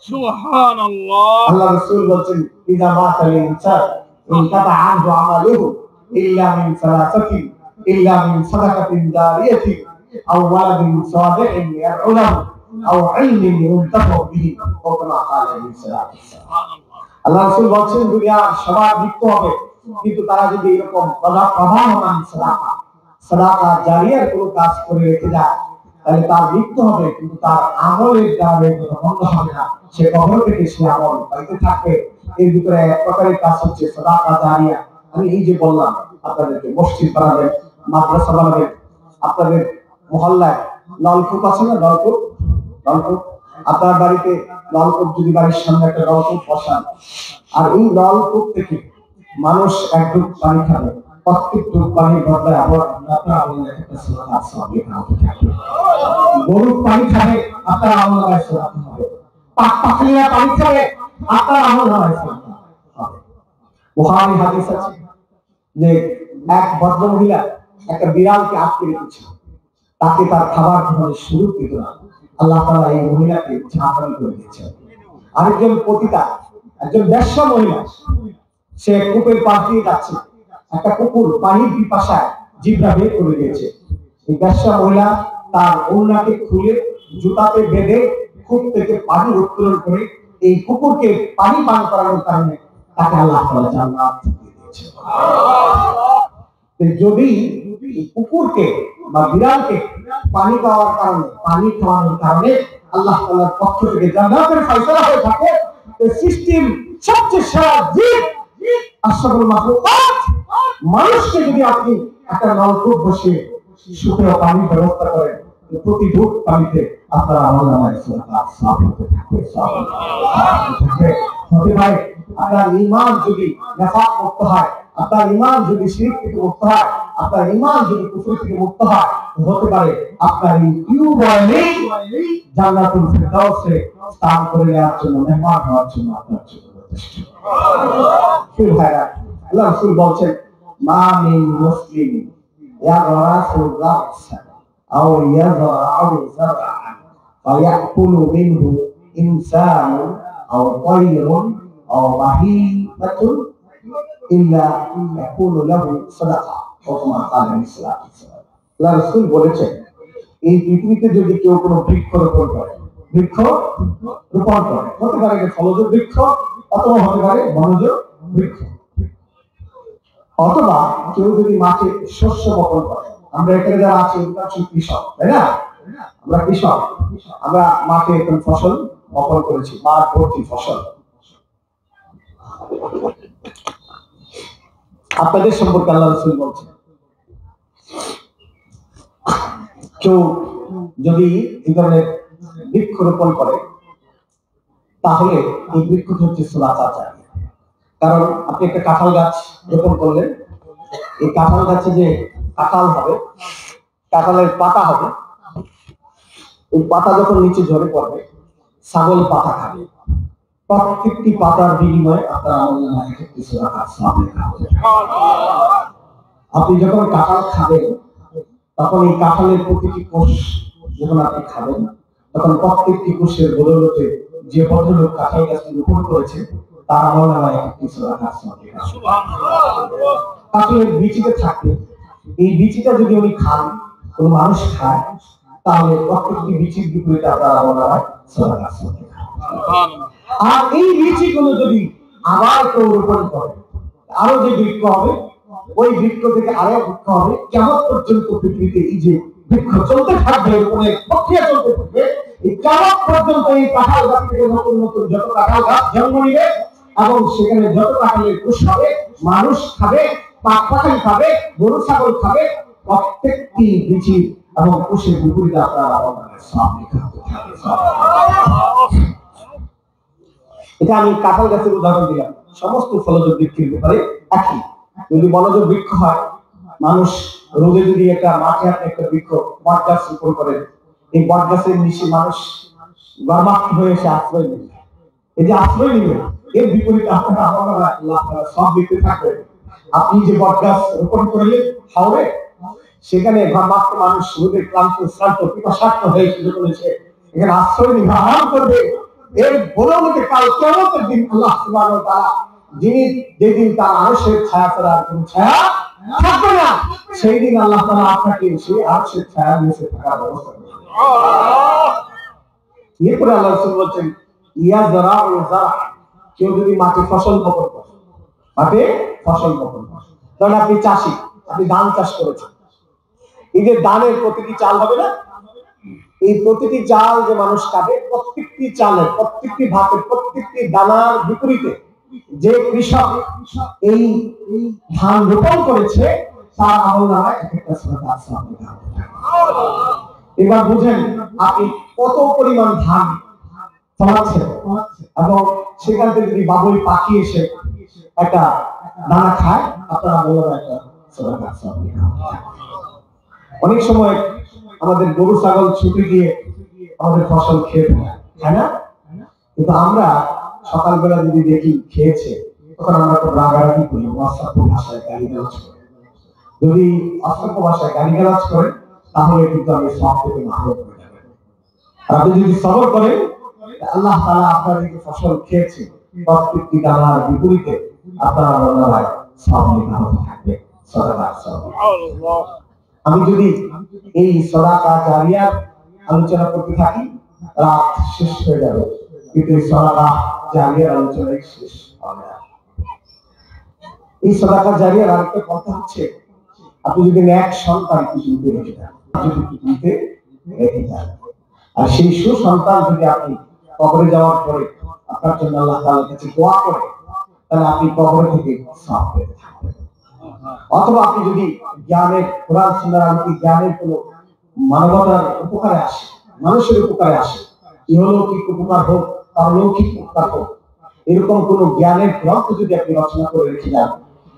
সুবহানাল্লাহ। আল্লাহ রাসূল বলেন, ইযা মাতাল ইনসান ইনকাতা আনহু আমালুহু ইল্লা মিন সালাসাতিন, ইল্লা মিন সাদাকাতিন জারিয়াতিন আও ওয়ালাদিন সালিহিন ইয়াদ'উ লাহু আও ইলমিন ইউনতাফা বিহি, ওয়া কামা ক্বালা আলাইহিস সালাম। আল্লাহ রাসূল বলেন, দুনিয়া সবার মৃত্যু হবে, কিন্তু তারা যদি এরকম প্রবাহমান সাদাকা জারিয়ার কোনো কাজ করে রেখে যায় তাহলে তার মৃত্যু হবে, কিন্তু তার আমলের দ্বারা বন্ধ হবে না। সে কবর থেকে সে আমল পাইতে থাকবে। এর ভিতরে এক প্রকারের কাজ হচ্ছে সাদাকা জারিয়া। আমি এই যে বললাম আপনাদেরকে, মসজিদ বানাবেন, মাদ্রাসা বানাবেন, আপনাদের মহল্লায় নলকূপ আছে না, নলকূপ আপনার বাড়িতে নলকূপ যদি বাড়ির সামনে একটা নলকূপ বসান, আর এই নলকূপ থেকে মানুষ এক ডুব পানি খাবে, প্রত্যেক ডুব পানির বদলে আবার আপনার আমলে একটা সুবহানাল্লাহ সওয়াব লেখা থাকবে। গরু পানি খাবে, আপনার আমলে সওয়াব হবে। পাখিরা পানি খাবে, আপনার আমলে সওয়াব হবে। বুখারী হাদিস আছে যে এক ভদ্র মহিলা একটা বিড়ালকে আটকে রেখেছিল, তাকে তার খাবার খাওয়ানোর সুযোগ দিত না। আল্লাহ তাআলা এই মহিলাকে জাহান্নামী করে দিয়েছেন। আরেকজন পতিতা, একজন বেশ্যা মহিলা, সে কূপের পাশ দিয়ে যাচ্ছে, একটা কুকুর পানির পিপাসায় জিহ্বা বের করে দিয়েছে। এই বেশ্যা মহিলা তার ওড়নাকে খুলে জুতাতে বেঁধে কূপ থেকে পানি উত্তোলন করে এই কুকুরকে পানি পান করানোর কারণে তাকে আল্লাহ তাআলা জান্নাত দিয়ে দিয়েছেন। যদি কুকুরকে বা বিড়ালকে পানি খাওয়ানোর কারণে আল্লাহ তাআলার পক্ষ থেকে জান্নাতের ফয়সালা হয়ে থাকে, এই সৃষ্টির সবচেয়ে সেরা জীব আশরাফুল মাখলুকাত মানুষকে যদি আপনি একটা নলকূপ বসিয়ে সুপেয় পানির ব্যবস্থা করেন, প্রতি ঢোক পানিতে আপনার আমলনামায় সাদাকাত সওয়াব হতে থাকবে, হতে পারে আপনার ঈমান যদি নিফাক মুক্ত হয়, আপনার ঈমান যদি শিরক থেকে মুক্ত হয়, আপনার ঈমান যদি কুফর থেকে মুক্ত হয়, হতে পারে আপনার এই টিউবওয়েলে জান্নাতুল ফিরদাউসে স্থান করে নেওয়ার জন্য, মেহমান হওয়ার জন্য আপনার জন্য যথেষ্ট। ফির ভাইরা, আল্লাহ রাসূল বলছেন মা মিন মুসলিম ইয়াগরাসু রাসা আও ইয়াযরাউ যারআন ফায়াকুলু মিনহু ইনসানুন আও তায়রুন আও বাহিমাতুন ইল্লা ইয়াকুলু লাহু সাদাকা। ওয়া ক্বালা ইসলাম, আল্লাহ রাসূল বলেছেন এই পৃথিবীতে যদি কেউ কোনো বৃক্ষ রোপণ করে, বৃক্ষ রোপণ করে, হতে পারে ফলজ বৃক্ষ অথবা হতে পারে বনজ বৃক্ষ, অথবা কেউ যদি মাঠে শস্য বপন করে। আমরা এখানে যারা আছি কৃষক, তাই না? আমরা কৃষক, আমরা মাঠে এখন ফসল বপন করেছি, মাঠ ভর্তি ফসল। আপনাদের সম্পর্কে আল্লাহ রাসূল বলছেন কেউ যদি এই ধরনের বৃক্ষ রোপণ করে তাহলে এই বৃক্ষ হচ্ছে সাদাকা জারিয়া। কারণ আপনি একটা কাঁঠাল গাছ রোপণ করলেন, এই কাঁঠাল গাছে যে কাঁঠাল হবে, কাঁঠালের পাতা হবে, এই পাতা যখন নিচে ঝরে পড়বে ছাগল পাতা খাবে, প্রত্যেকটি পাতার বিনিময়ে আপনার আমলনামায় একটি সাদাকাত সওয়াব লেখা হবে। আপনি যখন কাঁঠাল খাবেন তখন এই কাঁঠালের প্রতিটি কোষ যখন আপনি খাবেন তখন প্রত্যেকটি কোষের বদৌলতে যে ভদ্রলোক কাঁঠাল গাছটি রোপণ করেছে তার আমলনামায় একটি সাদাকাত সওয়াব লেখা হবে। কাঁঠালের বীজটা থাকে, এই বীজটা যদি উনি খান, কোনো মানুষ খায়, তাহলে প্রত্যেকটি বীজের বিপরীতে আপনার আমলনামায় সাদাকাত সওয়াব লেখা হবে। আর এই বীজগুলো যদি আবার কেউ রোপণ করে, আরো যে বৃক্ষ হবে, ওই বৃক্ষ থেকে আরো বৃক্ষ হবে, কিয়ামত পর্যন্ত পৃথিবীতে এই যে বৃক্ষ চলতে থাকবে, রোপণের প্রক্রিয়া চলতে থাকবে, এই কিয়ামত পর্যন্ত এই কাঁঠাল গাছ থেকে নতুন নতুন যত কাঁঠাল গাছ জন্ম নিবে এবং সেখানে যত কাঁঠালের কোষ হবে, মানুষ খাবে, পাখি খাবে, গরু ছাগল খাবে, প্রত্যেকটি বীজের এবং কোষের বিপরীতে আপনার আমলনামায় সওয়াব লেখা হবে। এটা আমি কাঁঠাল গাছের উদাহরণ দিলাম, সমস্ত ফলজ বৃক্ষের ব্যাপারে একই। যদি বনজ বৃক্ষ হয়, মানুষ রোদে যদি একটা মাঠে আপনি একটা বৃক্ষ বট গাছ রোপণ করেন, এই বট গাছের নিচে মানুষ গর্ভাক্ত হয়ে এসে আশ্রয় নেবে, এই যে আশ্রয় নেবে এর বিপরীতে আপনার আমলনামায় আল্লাহ তাআলা সব লিখতে থাকবে। আপনি যে বট গাছ রোপণ করলেন হাওরে, সেখানে গর্ভাক্ত মানুষ রোদে ক্লান্ত শ্রান্ত পিপাসার্ত হয়ে শুরু করেছে, এখানে আশ্রয় নিবে, আরাম করবে। এর বদৌলতে কাল কিয়ামতের দিন আল্লাহ সুবহানাহু ওয়া তাআলা, যিনি যেদিন তার আরশের ছায়া ছাড়া আর কোনো ছায়া থাকবে না, সেই দিন আল্লাহ তাআলা আপনাকে সেই আরশের ছায়ার নিচে থাকার ব্যবস্থা করবেন। এরপরে আল্লাহ রাসূল বলছেন ইয়াযরাউ যারআ, কেউ যদি মাঠে ফসল বপন করে, মাঠে ফসল বপন করে, ধরুন আপনি চাষি, আপনি ধান চাষ করেছেন, এই যে ধানের প্রতিটি চাল হবে না, এই প্রতিটি চাল যে মানুষ খাবে, প্রত্যেকটি চালের, প্রত্যেকটি ভাতের, প্রত্যেকটি দানার বিপরীতে যে কৃষক এই ধান রোপণ করেছে তার আমলনামায় একটা সাদাকাত সওয়াব লেখা হবে। এবার বুঝেন আপনি কত পরিমাণ ধান ফলাচ্ছেন এবং সেখান থেকে যদি বাবুই পাখি এসে একটা দানা খায়, আপনার আমলনামায় একটা সাদাকাত সওয়াব লেখা হবে। অনেক সময় আমাদের গরু ছাগল ছুটি দিয়ে আমাদের ফসল খেয়ে ফেলে, তাই না? কিন্তু আমরা সকালবেলা যদি দেখি খেয়েছে, তখন আমরা তো রাগারাগি করি, অসভ্য ভাষায় গালিগালাজ করি। যদি অসভ্য ভাষায় গালিগালাজ করেন তাহলে কিন্তু আমি সব থেকে মাহরুম হয়ে যাবেন। আর আপনি যদি সবর করেন, আল্লাহ তাআলা আপনার এই ফসল খেয়েছে প্রত্যেকটি দানার বিপরীতে আপনার আমলনামায় সওয়াব লেখা হতে থাকবে, সাদাকাত সওয়াব। আমি যদি এই সাদাকা জারিয়ার আলোচনা করতে থাকি রাত শেষ হয়ে যাবে, কিন্তু এই সাদাকা জারিয়ার আলোচনা শেষ হবে না। এই সাদাকা জারিয়ার আরেকটা কথা হচ্ছে, আপনি যদি নেক সন্তান পৃথিবীতে রেখে যান, যদি পৃথিবীতে রেখে যান, আর সেই সুসন্তান যদি আপনি কবরে যাওয়ার পরে আপনার জন্য আল্লাহ তাআলার কাছে দোয়া করে, তাহলে আপনি কবরে থেকে সওয়াব পেতে থাকবেন। অথবা আপনি যদি জ্ঞানের, কোরআন সুন্নাহর আলোকে জ্ঞানের কোনো মানবতার উপকারে আসে, মানুষের উপকারে আসে, ইহলৌকিক উপকার হোক পারলৌকিক উপকার হোক, এরকম কোন জ্ঞানের গ্রন্থ যদি আপনি রচনা করে রেখে যান,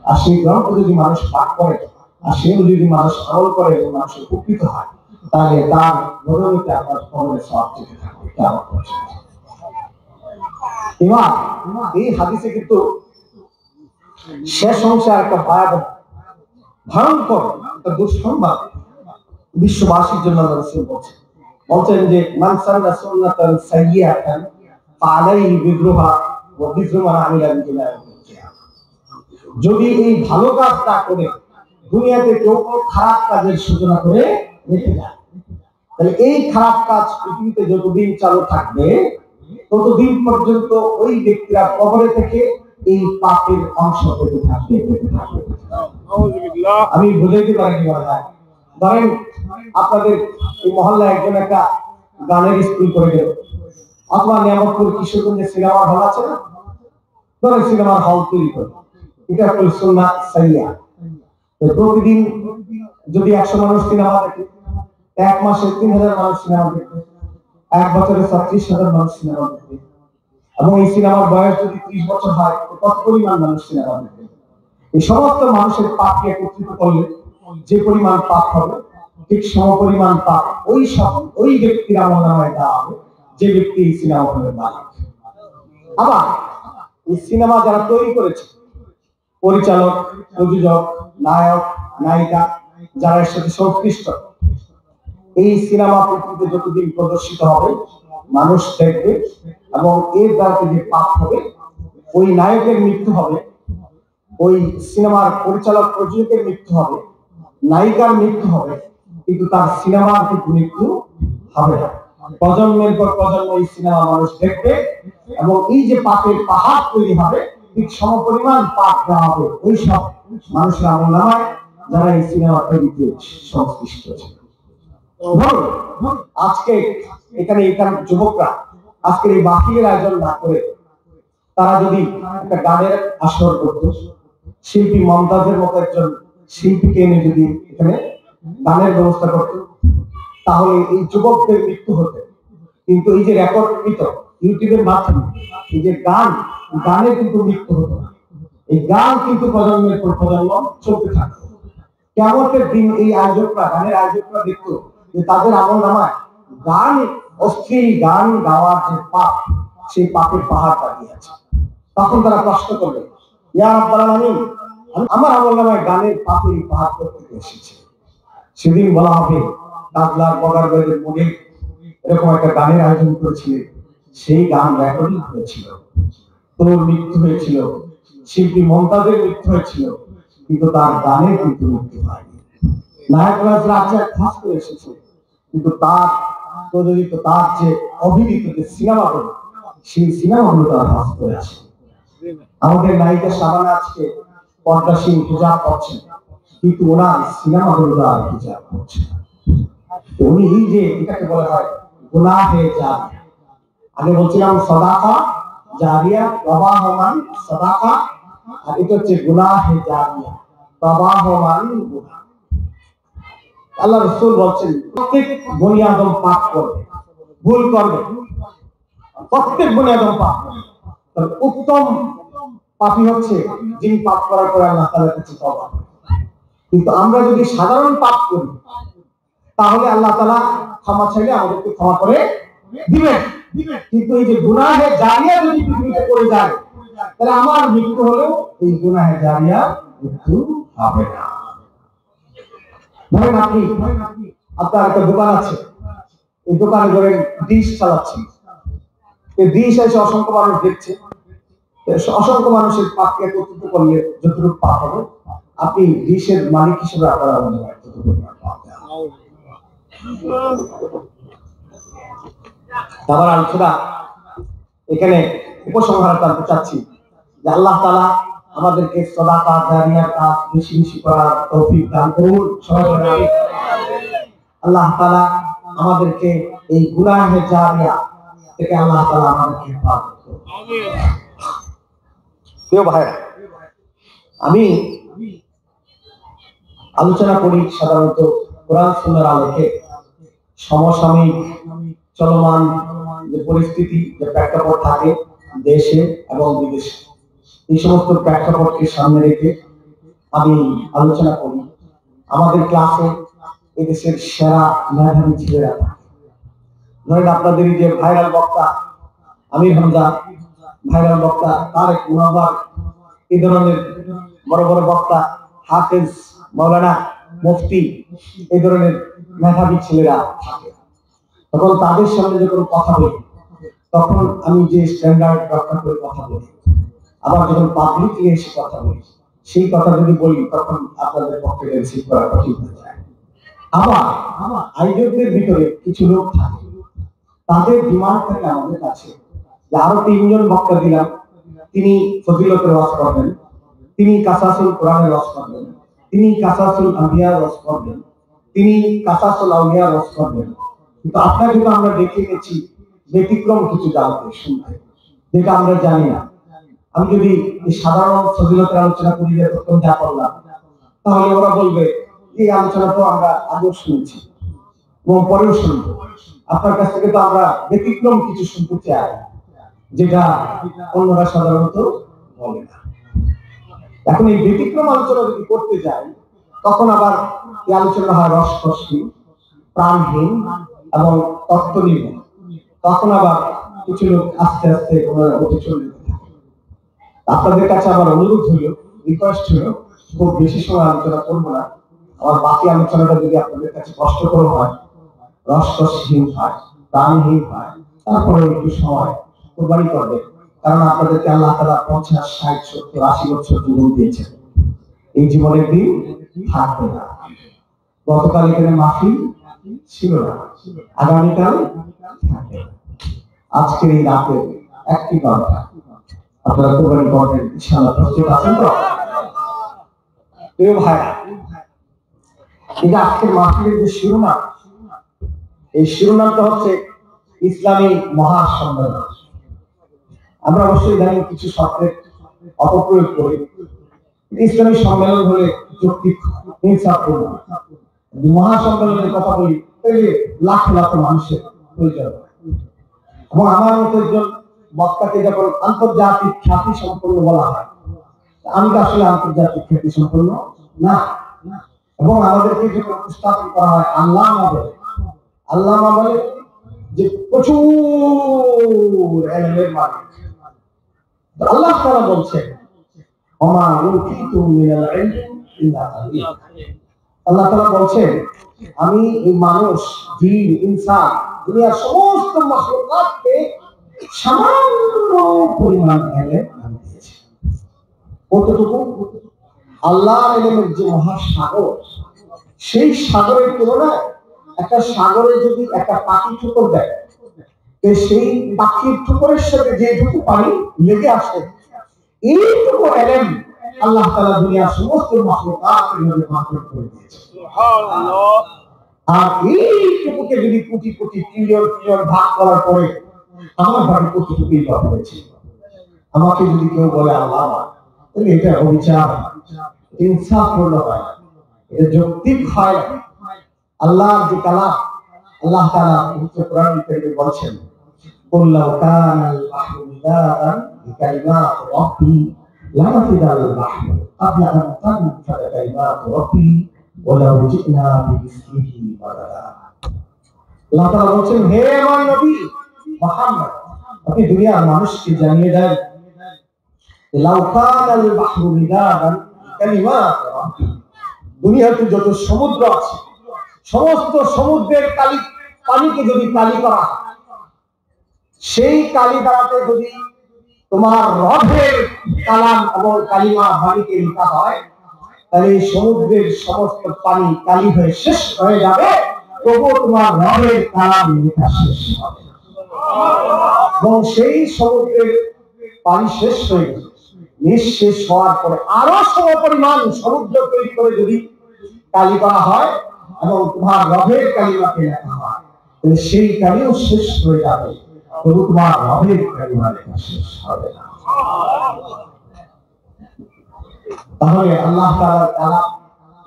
আর সেই গ্রন্থ যদি মানুষ পাঠ করে, আর সেগুলো যদি মানুষ আমল করে এবং মানুষ উপকৃত হয়, তাহলে তার বদৌলতে আপনার কবরের সওয়াব যেতে থাকবে কিয়ামত পর্যন্ত। এবার এই হাদিসে কিন্তু শেষ অংশে একটা ভয়াবহ ভয়ঙ্কর একটা দুঃসংবাদ বিশ্ববাসীর জন্য রাসূল বলছেন যে মান সান্না সুন্নাতান সাইয়্যাতান ফালাইহি বিযরুহা ওয়া বিযরু মান আমিলা বিহা। যদি এই ভালো কাজটা করে দুনিয়াতে কেউ খারাপ কাজের সূচনা করে রেখে যায়, তাহলে এই খারাপ কাজ পৃথিবীতে যতদিন চালু থাকবে ততদিন পর্যন্ত ওই ব্যক্তিরা কবরে থেকে এই পাপের অংশ পেতে থাকবে। আমি বুঝাইতে পারিনি বলা যায়। ধরেন আপনাদের এই মহল্লায় একজন একটা গানের স্কুল করে গেল, অথবা নিয়ামতপুর কিশোরগঞ্জে সিনেমার হল আছে না, ধরেন সিনেমার হল তৈরি করে, এটা হল সুন্নাত সাইয়্যা। প্রতিদিন যদি 100 মানুষ সিনেমা দেখে, এক মাসে 3000 মানুষ সিনেমা দেখবে, এক বছরে 36,000 মানুষ সিনেমা দেখবে, এবং এই সিনেমার বয়স যদি 30 বছর হয় কত পরিমাণ মানুষ সিনেমা দেখবে। এই সমস্ত মানুষের পাপকে একত্রিত করলে যে পরিমাণ পাপ হবে, ঠিক সমপরিমাণ পাপ ওই ব্যক্তির আমলনামায় দেওয়া হবে যে ব্যক্তি এই সিনেমা হলের মালিক। আবার এই সিনেমা যারা তৈরি করেছে, পরিচালক, প্রযোজক, নায়ক, নায়িকা, যারা এর সাথে সংশ্লিষ্ট, এই সিনেমা পৃথিবীতে যতদিন প্রদর্শিত হবে মানুষ দেখবে, এবং এর দ্বারা যে পাপ হবে, ওই নায়কের মৃত্যু হবে, ওই সিনেমার পরিচালক প্রযোজকের মৃত্যু হবে, নায়িকার মৃত্যু হবে, কিন্তু তার সিনেমার কিন্তু মৃত্যু হবে না। প্রজন্মের পর প্রজন্ম এই সিনেমা মানুষ দেখবে, এবং এই যে পাপের পাহাড় তৈরি হবে, ঠিক সমপরিমাণ পাপ দেওয়া হবে ওই সব মানুষের আমলনামায় যারা এই সিনেমা তৈরিতে সংশ্লিষ্ট ছিল। আজকে এখানে যুবকরা আজকের এই মাহফিলের আয়োজন না করে তারা যদি একটা গানের আসর করত, শিল্পী মমতাজের মতো একজন শিল্পীকে এনে যদি এখানে গানের ব্যবস্থা করত, তাহলে এই যুবকদের মৃত্যু হতো। কিন্তু এই যে রেকর্ডকৃত ইউটিউবের মাধ্যমে এই যে গানের কিন্তু মৃত্যু হতো না। এই গান কিন্তু প্রজন্মের পর প্রজন্ম চলতে থাকতো। কিয়ামতের দিন এই আয়োজকরা, গানের আয়োজকরা দেখতো যে তাদের আমলনামায় গান, অশ্লীল গান গাওয়ার যে পাপ, সেই পাপের পাহাড় দাঁড়িয়ে আছে। তখন তারা প্রশ্ন করবে, ইয়া রাব্বাল আলামিন, আমার আমলনামায় গানের পাপের পাহাড় করতে এসেছে। সেদিন বলা হবে, কাজলার বগারবাড়ির মনে এরকম একটা গানের আয়োজন করেছিলেন, সেই গান রেকর্ডিং হয়েছিল, তোর মৃত্যু হয়েছিল, শিল্পী মমতাজের মৃত্যু হয়েছিল, কিন্তু তার গানের কিন্তু মৃত্যু হয়নি। নায়করাজ রাজ্জাক ফাঁস করে এসেছে, কিন্তু তার প্রযোজিত, তার যে অভিনীত যে সিনেমাগুলো, সেই সিনেমাগুলো তার ফাঁস করে আসে। আমাদের নায়িকা শাবানা আজকে পর্দাসীন হিজাব করছেন, কিন্তু ওনার সিনেমাগুলো তার হিজাব করছে। উনি এই যে এটাকে বলা হয় গুনাহে জারিয়া। আগে বলছিলাম সাদাকা জারিয়া, প্রবাহমান সাদাকা, আর এটা হচ্ছে গুনাহে জারিয়া, প্রবাহমান গুনাহ। আল্লাহ রাসূল বলছেন প্রত্যেক বনি আদম পাপ করবে, ভুল করবে, প্রত্যেক বনি আদম পাপ করবে। তবে উত্তম পাপী হচ্ছে যিনি পাপ করার পরে আল্লাহ তাআলার কাছে তওবা করে। কিন্তু আমরা যদি সাধারণ পাপ করি, তাহলে আল্লাহ তাআলা ক্ষমা চাইলে আমাদেরকে ক্ষমা করে দিবেন। কিন্তু এই যে গুনাহে জারিয়া যদি পৃথিবীতে করে যায়, তাহলে আমার মৃত্যু হলেও এই গুনাহে জারিয়া মৃত্যু হবে না। ধরেন আপনার একটা দোকান আছে, এই দোকানে ধরেন ডিশ চালাচ্ছেন, এই ডিশ এসে অসংখ্য মানুষ দেখছে, অসংখ্য মানুষের পাপকে একত্রিত করলে যতটুকু পাপ হবে, আপনি ডিশের মালিক হিসেবে আপনার আলোচনা এখানে উপসংহার করতে চাচ্ছি যে আল্লাহ তাআলা আমাদেরকে সাদাকা জারিয়ার কাজ বেশি বেশি করার তৌফিক দান করুন। সবাই আল্লাহ তাআলা আমাদেরকে এই গুনাহে জারিয়া থেকে আল্লাহ তাআলা আমাদেরকে হেফাজত করুন। আমিন। প্রিয় ভাইরা, আমি আলোচনা করি সাধারণত কোরআন সুন্নাহর আলোকে সমসাময়িক চলমান যে পরিস্থিতি, যে প্রেক্ষাপট থাকে দেশে এবং বিদেশে, এই সমস্ত প্রেক্ষাপটকে সামনে রেখে আমি আলোচনা করি। আমাদের ক্লাসে এদেশের সেরা মেধাবী ছেলেরা থাকে। ধরেন আপনাদের যে ভাইরাল বক্তা আমির হামজা, ভাইরাল বক্তা তারেক মুনাওয়ার, এই ধরনের বড় বড় বক্তা হাফেজ, মাওলানা, মুফতি, এই ধরনের মেধাবী ছেলেরা থাকে। তখন তাদের সামনে যখন কথা বলি, তখন আমি যে স্ট্যান্ডার্ড রক্ষা করে কথা বলি, আবার যখন পাবলিকলি এসে কথা বলি, সেই কথা যদি বলি তখন আপনাদের পক্ষে রিসিভ করা কঠিন হয়ে যায়। আবার আয়োজকদের ভিতরে কিছু লোক থাকে, তাদের ডিমান্ড থাকে আমাদের কাছে যে আরো 3 জন বক্তা দিলাম, তিনি ফজিলতের ওয়াজ করবেন, তিনি কাসাসুল কোরআনের ওয়াজ করবেন, তিনি কাসাসুল আম্বিয়ার ওয়াজ করবেন, তিনি কাসাসুল আউলিয়ার ওয়াজ করবেন। কিন্তু আপনাকে তো আমরা দেখে গেছি ব্যতিক্রম কিছু জানতে শুনতে, যেটা আমরা জানি না। আমি যদি এই সাধারণ ফজিলতের আলোচনা করি যে প্রথম যা করলাম, তাহলে ওরা বলবে এই আলোচনা তো আমরা আগেও শুনেছি এবং পরেও শুনবো। আপনার কাছ থেকে তো আমরা ব্যতিক্রম কিছু শুনতে চাই, যেটা অন্যরা সাধারণত বলে না। এখন এই ব্যতিক্রম আলোচনা যদি করতে যাই, তখন আবার এই আলোচনা হয় রসকসী, প্রাণহীন এবং তত্ত্বনির্ভর। তখন আবার কিছু লোক আস্তে আস্তে ওনারা উঠে চলে যেতে থাকে। আপনাদের কাছে আমার অনুরোধ হলো, রিকোয়েস্ট হলো, খুব বেশি সময় আলোচনা করবো না। আমার বাকি আলোচনাটা যদি আপনাদের কাছে কষ্টকর হয়, রসকসহীন হয়, প্রাণহীন হয়, তারপরে একটু সময় কোরবানি করবে। কারণ আপনাদেরকে আল্লাহ তাআলা 50, 60, 70, 80 বছর জীবন দিয়েছেন। এই জীবনের দিন থাকবে না। গতকাল এখানে মাহফিল ছিল না, আগামীকাল থাকবে না। আজকের এই রাতে একটি কথা আপনারা কোরবানি করবেন ইনশাআল্লাহ। প্রস্তুত আছেন তো? প্রিয় ভাই, এই আজকের মাহফিলের যে শিরোনাম, এই শিরোনামটা হচ্ছে ইসলামী মহাসম্মেলন। আমরা অবশ্যই জানি কিছু শব্দের অপপ্রয়োগ করি। ইসলামী সম্মেলন হলে যৌক্তিক, ইনসাফপূর্ণ। মহাসম্মেলনের কথা বলি তাহলে লাখ লাখ মানুষের প্রয়োজন। এবং আমার মতো একজন বক্তাকে যখন আন্তর্জাতিক খ্যাতি সম্পন্ন বলা হয়, আমি তো আসলে আন্তর্জাতিক খ্যাতি সম্পন্ন না। এবং আমাদেরকে যখন উপস্থাপন করা হয় আল্লামা বলে, আল্লামা বলে যে প্রচুর ইলমের মালিক। আল্লাহ তাআলা বলছেন ওমা উতিতু মিনাল ইলমি ইল্লা কালিলা। আল্লাহ তাআলা বলছেন আমি এই মানুষ, জিন, ইনসান, দুনিয়ার সমস্ত মাখলুকাতকে সামান্য পরিমাণ ইলম আমি দিয়েছি। কতটুকু? আল্লাহর ইলমের যে মহাসাগর, সেই সাগরের তুলনায় একটা সাগরে যদি একটা পাখি ঠুকর দেয়, সেই পাখির ঠুকরের সাথে যেটুকু পানি লেগে আসে, এইটুকু ইলম আল্লাহ তাআলা দুনিয়ার সমস্ত মাখলুকাতের মধ্যে ভাগ করে দিয়েছে। সুবহানাল্লাহ। আর এইটুকুকে যদি কোটি কোটি ট্রিলিয়ন ট্রিলিয়ন ভাগ করার পরে আমার ভাগে কতটুকুই বা হয়েছে। আমাকে যদি কেউ বলে আল্লাহ, তাহলে এটা অবিচার, ইনসাফপূর্ণ হয়, এটা যৌক্তিক হয়। আল্লাহর যে কালাম, আল্লাহ তাআলা পবিত্র কোরআনে কারীমে বলেছেন কুল লাউ কানাল বাহরু মিদাদান বিকালিমাতি রাব্বি লানাফিদাল বাহরু ক্বাবলা আন তানফাদা কালিমাতু রাব্বি ওয়ালাউ জি'না বিমিসলিহি মাদাদা। আল্লাহ তাআলা বলেছেন, হে আমার নবী মুহাম্মদ, আপনি দুনিয়ার মানুষকে জানিয়ে দেন লাউ কানাল বাহরু মিদাদান বিকালিমাতি রাব্বি, দুনিয়াতে যত সমুদ্র আছে, সমস্ত সমুদ্রের পানিকে যদি কালি করা হয়, সেই কালি দ্বারাতে যদি তোমার রবের কালাম এবং কালিমা বাণীকে লেখা হয়, তাহলে এই সমুদ্রের সমস্ত পানি কালি হয়ে শেষ হয়ে যাবে, তবুও তোমার রবের কালাম লেখা শেষ হবে। এবং সেই সমুদ্রের পানি শেষ হয়ে গেল, নিঃশেষ হওয়ার পরে আরো সমপরিমাণ সমুদ্র তৈরি করে যদি কালি করা হয় এবং তোমার রবের কালিমাকে লেখা হয়, তাহলে সেই কালিও শেষ হয়ে যাবে, তবু তোমার রবের কালিমা লেখা শেষ হবে না। তাহলে আল্লাহ তাআলার কালাম,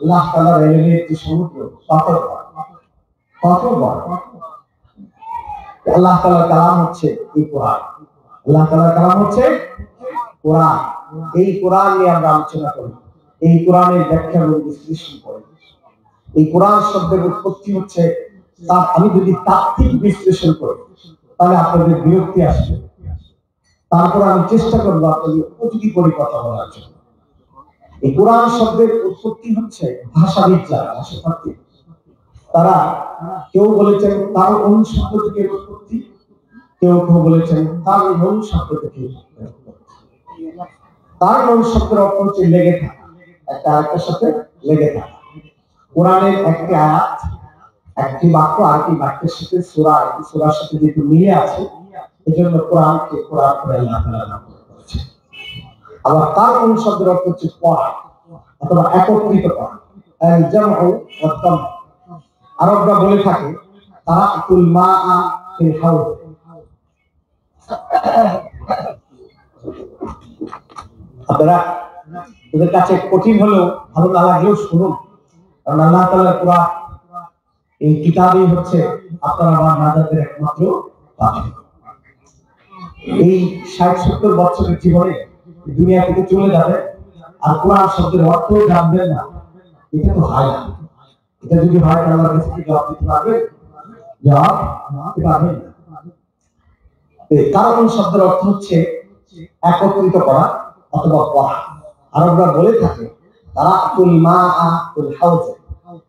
আল্লাহ তাআলার ইলমের যে সমুদ্র, কত বড়! আল্লাহ তাআলার কালাম হচ্ছে এই কোরআন। আল্লাহ তাআলার কালাম হচ্ছে কোরআন। এই কোরআন নিয়ে আমরা আলোচনা করি, এই কোরআনের ব্যাখ্যা এবং বিশ্লেষণ করি। এই কোরআন শব্দের উৎপত্তি হচ্ছে, তার আমি যদি তাত্ত্বিক বিশ্লেষণ করি তাহলে আপনাদের বিরক্তি আসবে। তারপর আমি চেষ্টা করবো আপনাদের উপযোগী করে কথা বলার জন্য। এই কোরআন শব্দের উৎপত্তি হচ্ছে ভাষাবিদ যারা ভাষাতাত্ত্বিক, তারা কেউ বলেছেন তার অনুশব্দ থেকে উৎপত্তি, কেউ কেউ বলেছেন তার অনুশব্দ থেকে। তার অনুশব্দের অর্থ হচ্ছে লেগে থাকা, একটা আরেকটার সাথে লেগে থাকা। কোরআনের একটি আয়াত, একটি বাক্য আরেকটি বাক্যের সাথে সূরা, একটি সূরার সাথে যেহেতু মিলে আছে, এজন্য কোরআনকে কোরআন করে আল্লাহ তাআলা নাম করেছেন। আবার তার অনুশব্দের অর্থ হচ্ছে পড়া অথবা একত্রিত করা, আল-জামউ ওয়াত-তাম। আরবরা বলে থাকে তারাকুল মাআ ফিল হাউজ। আপনারা ওদের কাছে কঠিন হলেও ভালো না লাগলেও শুনুন, কারণ আল্লাহ তাআলার কোরআন এই কিতাবই হচ্ছে আপনারা আমার নাজাতের একমাত্র পথ। এই ৬০-৭০ বছরের জীবনে দুনিয়া থেকে চলে যাবে আর কোরআন শব্দের অর্থ জানবেন না, এটা তো হয় না। এটা যদি হয় তাহলে আল্লাহর কাছে কি জবাব দিতে পারবেন? জবাব দিতে পারবেন না। কারণ শব্দের অর্থ হচ্ছে একত্রিত করা অথবা পড়া। আরবরা বলে থাকে তারাকুল মাআ ফিল হাউজ,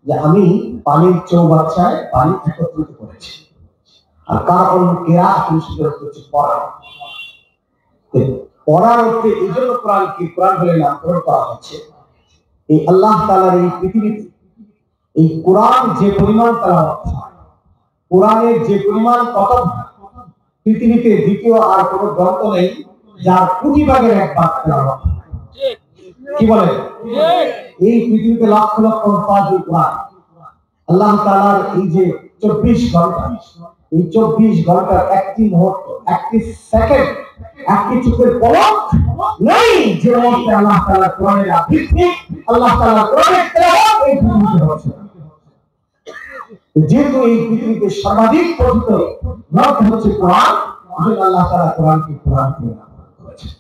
যে আমি পানির চৌবাচ্চায় পানি একত্রিত করেছি। আর কারণ কিরাআতুল শব্দের অর্থ হচ্ছে পড়া। পড়ার অর্থে এই জন্য কোরআনকে কোরআন বলে নামকরণ করা হচ্ছে। এই আল্লাহ তাআলার এই পৃথিবীতে এই কোরআন যে পরিমাণ তেলাওয়াত হয়, কোরআনের যে পরিমাণ কথা, পৃথিবীতে দ্বিতীয় আর কোনো গ্রন্থ নেই যার কোটি ভাগের এক ভাগ তেলাওয়াত। কি বলে? এই পৃথিবীতে লক্ষ লক্ষ ফাজিল কোরআন। আল্লাহ তাআলার এই যে 24 ঘন্টা, এই 24 ঘন্টার একটি মুহূর্ত, একটি সেকেন্ড, একটি চোখের পলক নেই যে মুহূর্তে আল্লাহ তাআলা কোরআনের আবৃত্তি, আল্লাহ তাআলা কোরআনের তেলাওয়াত এই পৃথিবীতে হচ্ছে। যেহেতু এই পৃথিবীতে সর্বাধিক পঠিত গ্রন্থ হচ্ছে কোরআন, আল্লাহ তাআলা কোরআনকে কোরআন করে করেছেন।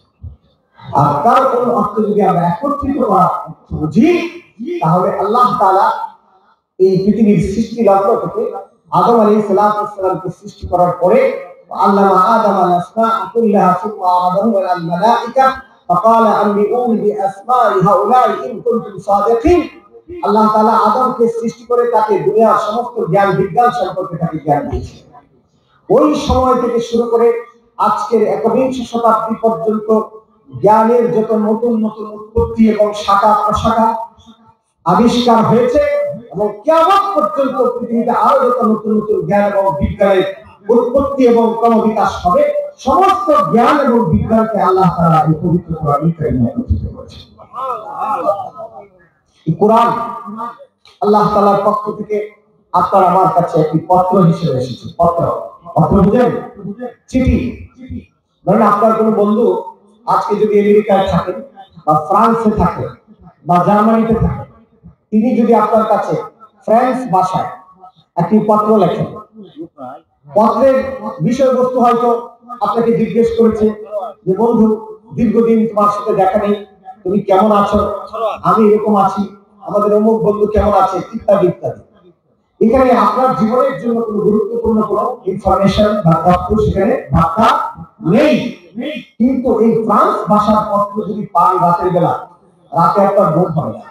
আর তার কোন অর্থ যদি আমরা একত্রিত করা বুঝি, তাহলে আল্লাহ তাআলা এই পৃথিবীর সৃষ্টি লগ্ন থেকে আদম আলাইহিস সালামকে সৃষ্টি করার পরে আল্লামা আদম আল-আসমা'a কুল্লাহা সুম্মা আরাদাহু আলাল মালাইকা ফাকালা আনবিউনি বিআসমা'i হাউলাই ইন কুনতুম সাদিকিন। আল্লাহ তাআলা আদমকে সৃষ্টি করে তাকে দুনিয়ার সমস্ত জ্ঞান বিজ্ঞান সম্পর্কে তাকে জ্ঞান দিয়েছেন। ওই সময় থেকে শুরু করে আজকের ১বিংশ শতাব্দী পর্যন্ত জ্ঞানের যত নতুন নতুন উৎপত্তি এবং শাখা প্রশাখা আবিষ্কার হয়েছে এবং কিয়ামত পর্যন্ত পৃথিবীতে আরো যত নতুন নতুন জ্ঞান এবং বিজ্ঞানের উৎপত্তি এবং ক্রমবিকাশ হবে, সমস্ত জ্ঞান এবং বিজ্ঞানকে আল্লাহ তাআলা এই পবিত্র কোরআনে কারিমে একত্রিত করেছেন। এই কোরআন আল্লাহ তাআলার পক্ষ থেকে আপনার আমার কাছে একটি পত্র হিসেবে এসেছে। পত্র বুঝেন? চিঠি। ধরেন আপনার কোনো বন্ধু আজকে যদি আমেরিকায় থাকেন বা ফ্রান্সে থাকেন বা জার্মানিতে থাকেন, তিনি যদি আপনার কাছে ফ্রেঞ্চ ভাষায় একটি পত্র লেখেন, পত্রের বিষয়বস্তু হয়তো আপনাকে জিজ্ঞেস করেছে যে বন্ধু, দীর্ঘদিন তোমার সাথে দেখা নেই, তুমি কেমন আছো? আমি এরকম আছি, আমাদের অমুক বন্ধু কেমন আছে, ইত্যাদি ইত্যাদি। এখানে আপনার জীবনের জন্য কোনো গুরুত্বপূর্ণ কোনো ইনফরমেশন বা তথ্য সেখানে বার্তা নেই। কিন্তু এই ফ্রান্স ভাষার পত্র যদি পান রাতের বেলা, রাতে আপনার ঘুম হবে না,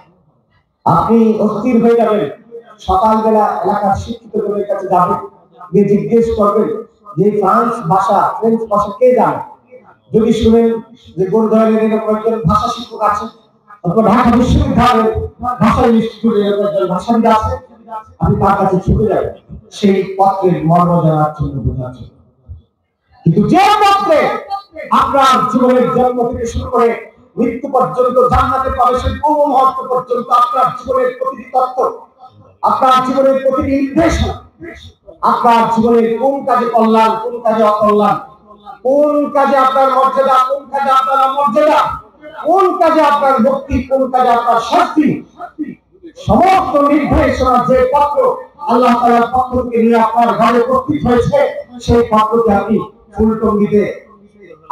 আপনি অস্থির হয়ে যাবেন। সকালবেলা এলাকার শিক্ষিত জনের কাছে যাবেন, গিয়ে জিজ্ঞেস করবেন যে ফ্রেঞ্চ ভাষা কে জানে। যদি শুনেন যে গুরুদ্বারের এরকম একজন ভাষা শিক্ষক আছে অথবা ঢাকা বিশ্ববিদ্যালয়ের ভাষা ইনস্টিটিউটের এরকম একজন ভাষাবিদ আছে, আপনি তার কাছে ছুটে যাবেন সেই পত্রের মর্ম জানার জন্য, বোঝার জন্য। কিন্তু যে পত্রে আপনার জীবনের জন্ম থেকে শুরু করে মৃত্যু পর্যন্ত, জান্নাতে প্রবেশের পূর্ব মুহূর্ত পর্যন্ত আপনার জীবনের প্রতিটি তথ্য, আপনার জীবনের প্রতিটি নির্দেশনা, আপনার জীবনের কোন কাজে কল্যাণ, কোন কাজে অকল্যাণ, কোন কাজে আপনার মর্যাদা, কোন কাজে আপনার অমর্যাদা, কোন কাজে আপনার মুক্তি, কোন কাজে আপনার শাস্তি, সমস্ত নির্দেশনা যে পত্র আল্লাহ তাআলার পক্ষ থেকে নিয়ে আপনার ঘরে উপস্থিত হয়েছে, সেই পত্রটি আপনি ফুলটঙ্গিতে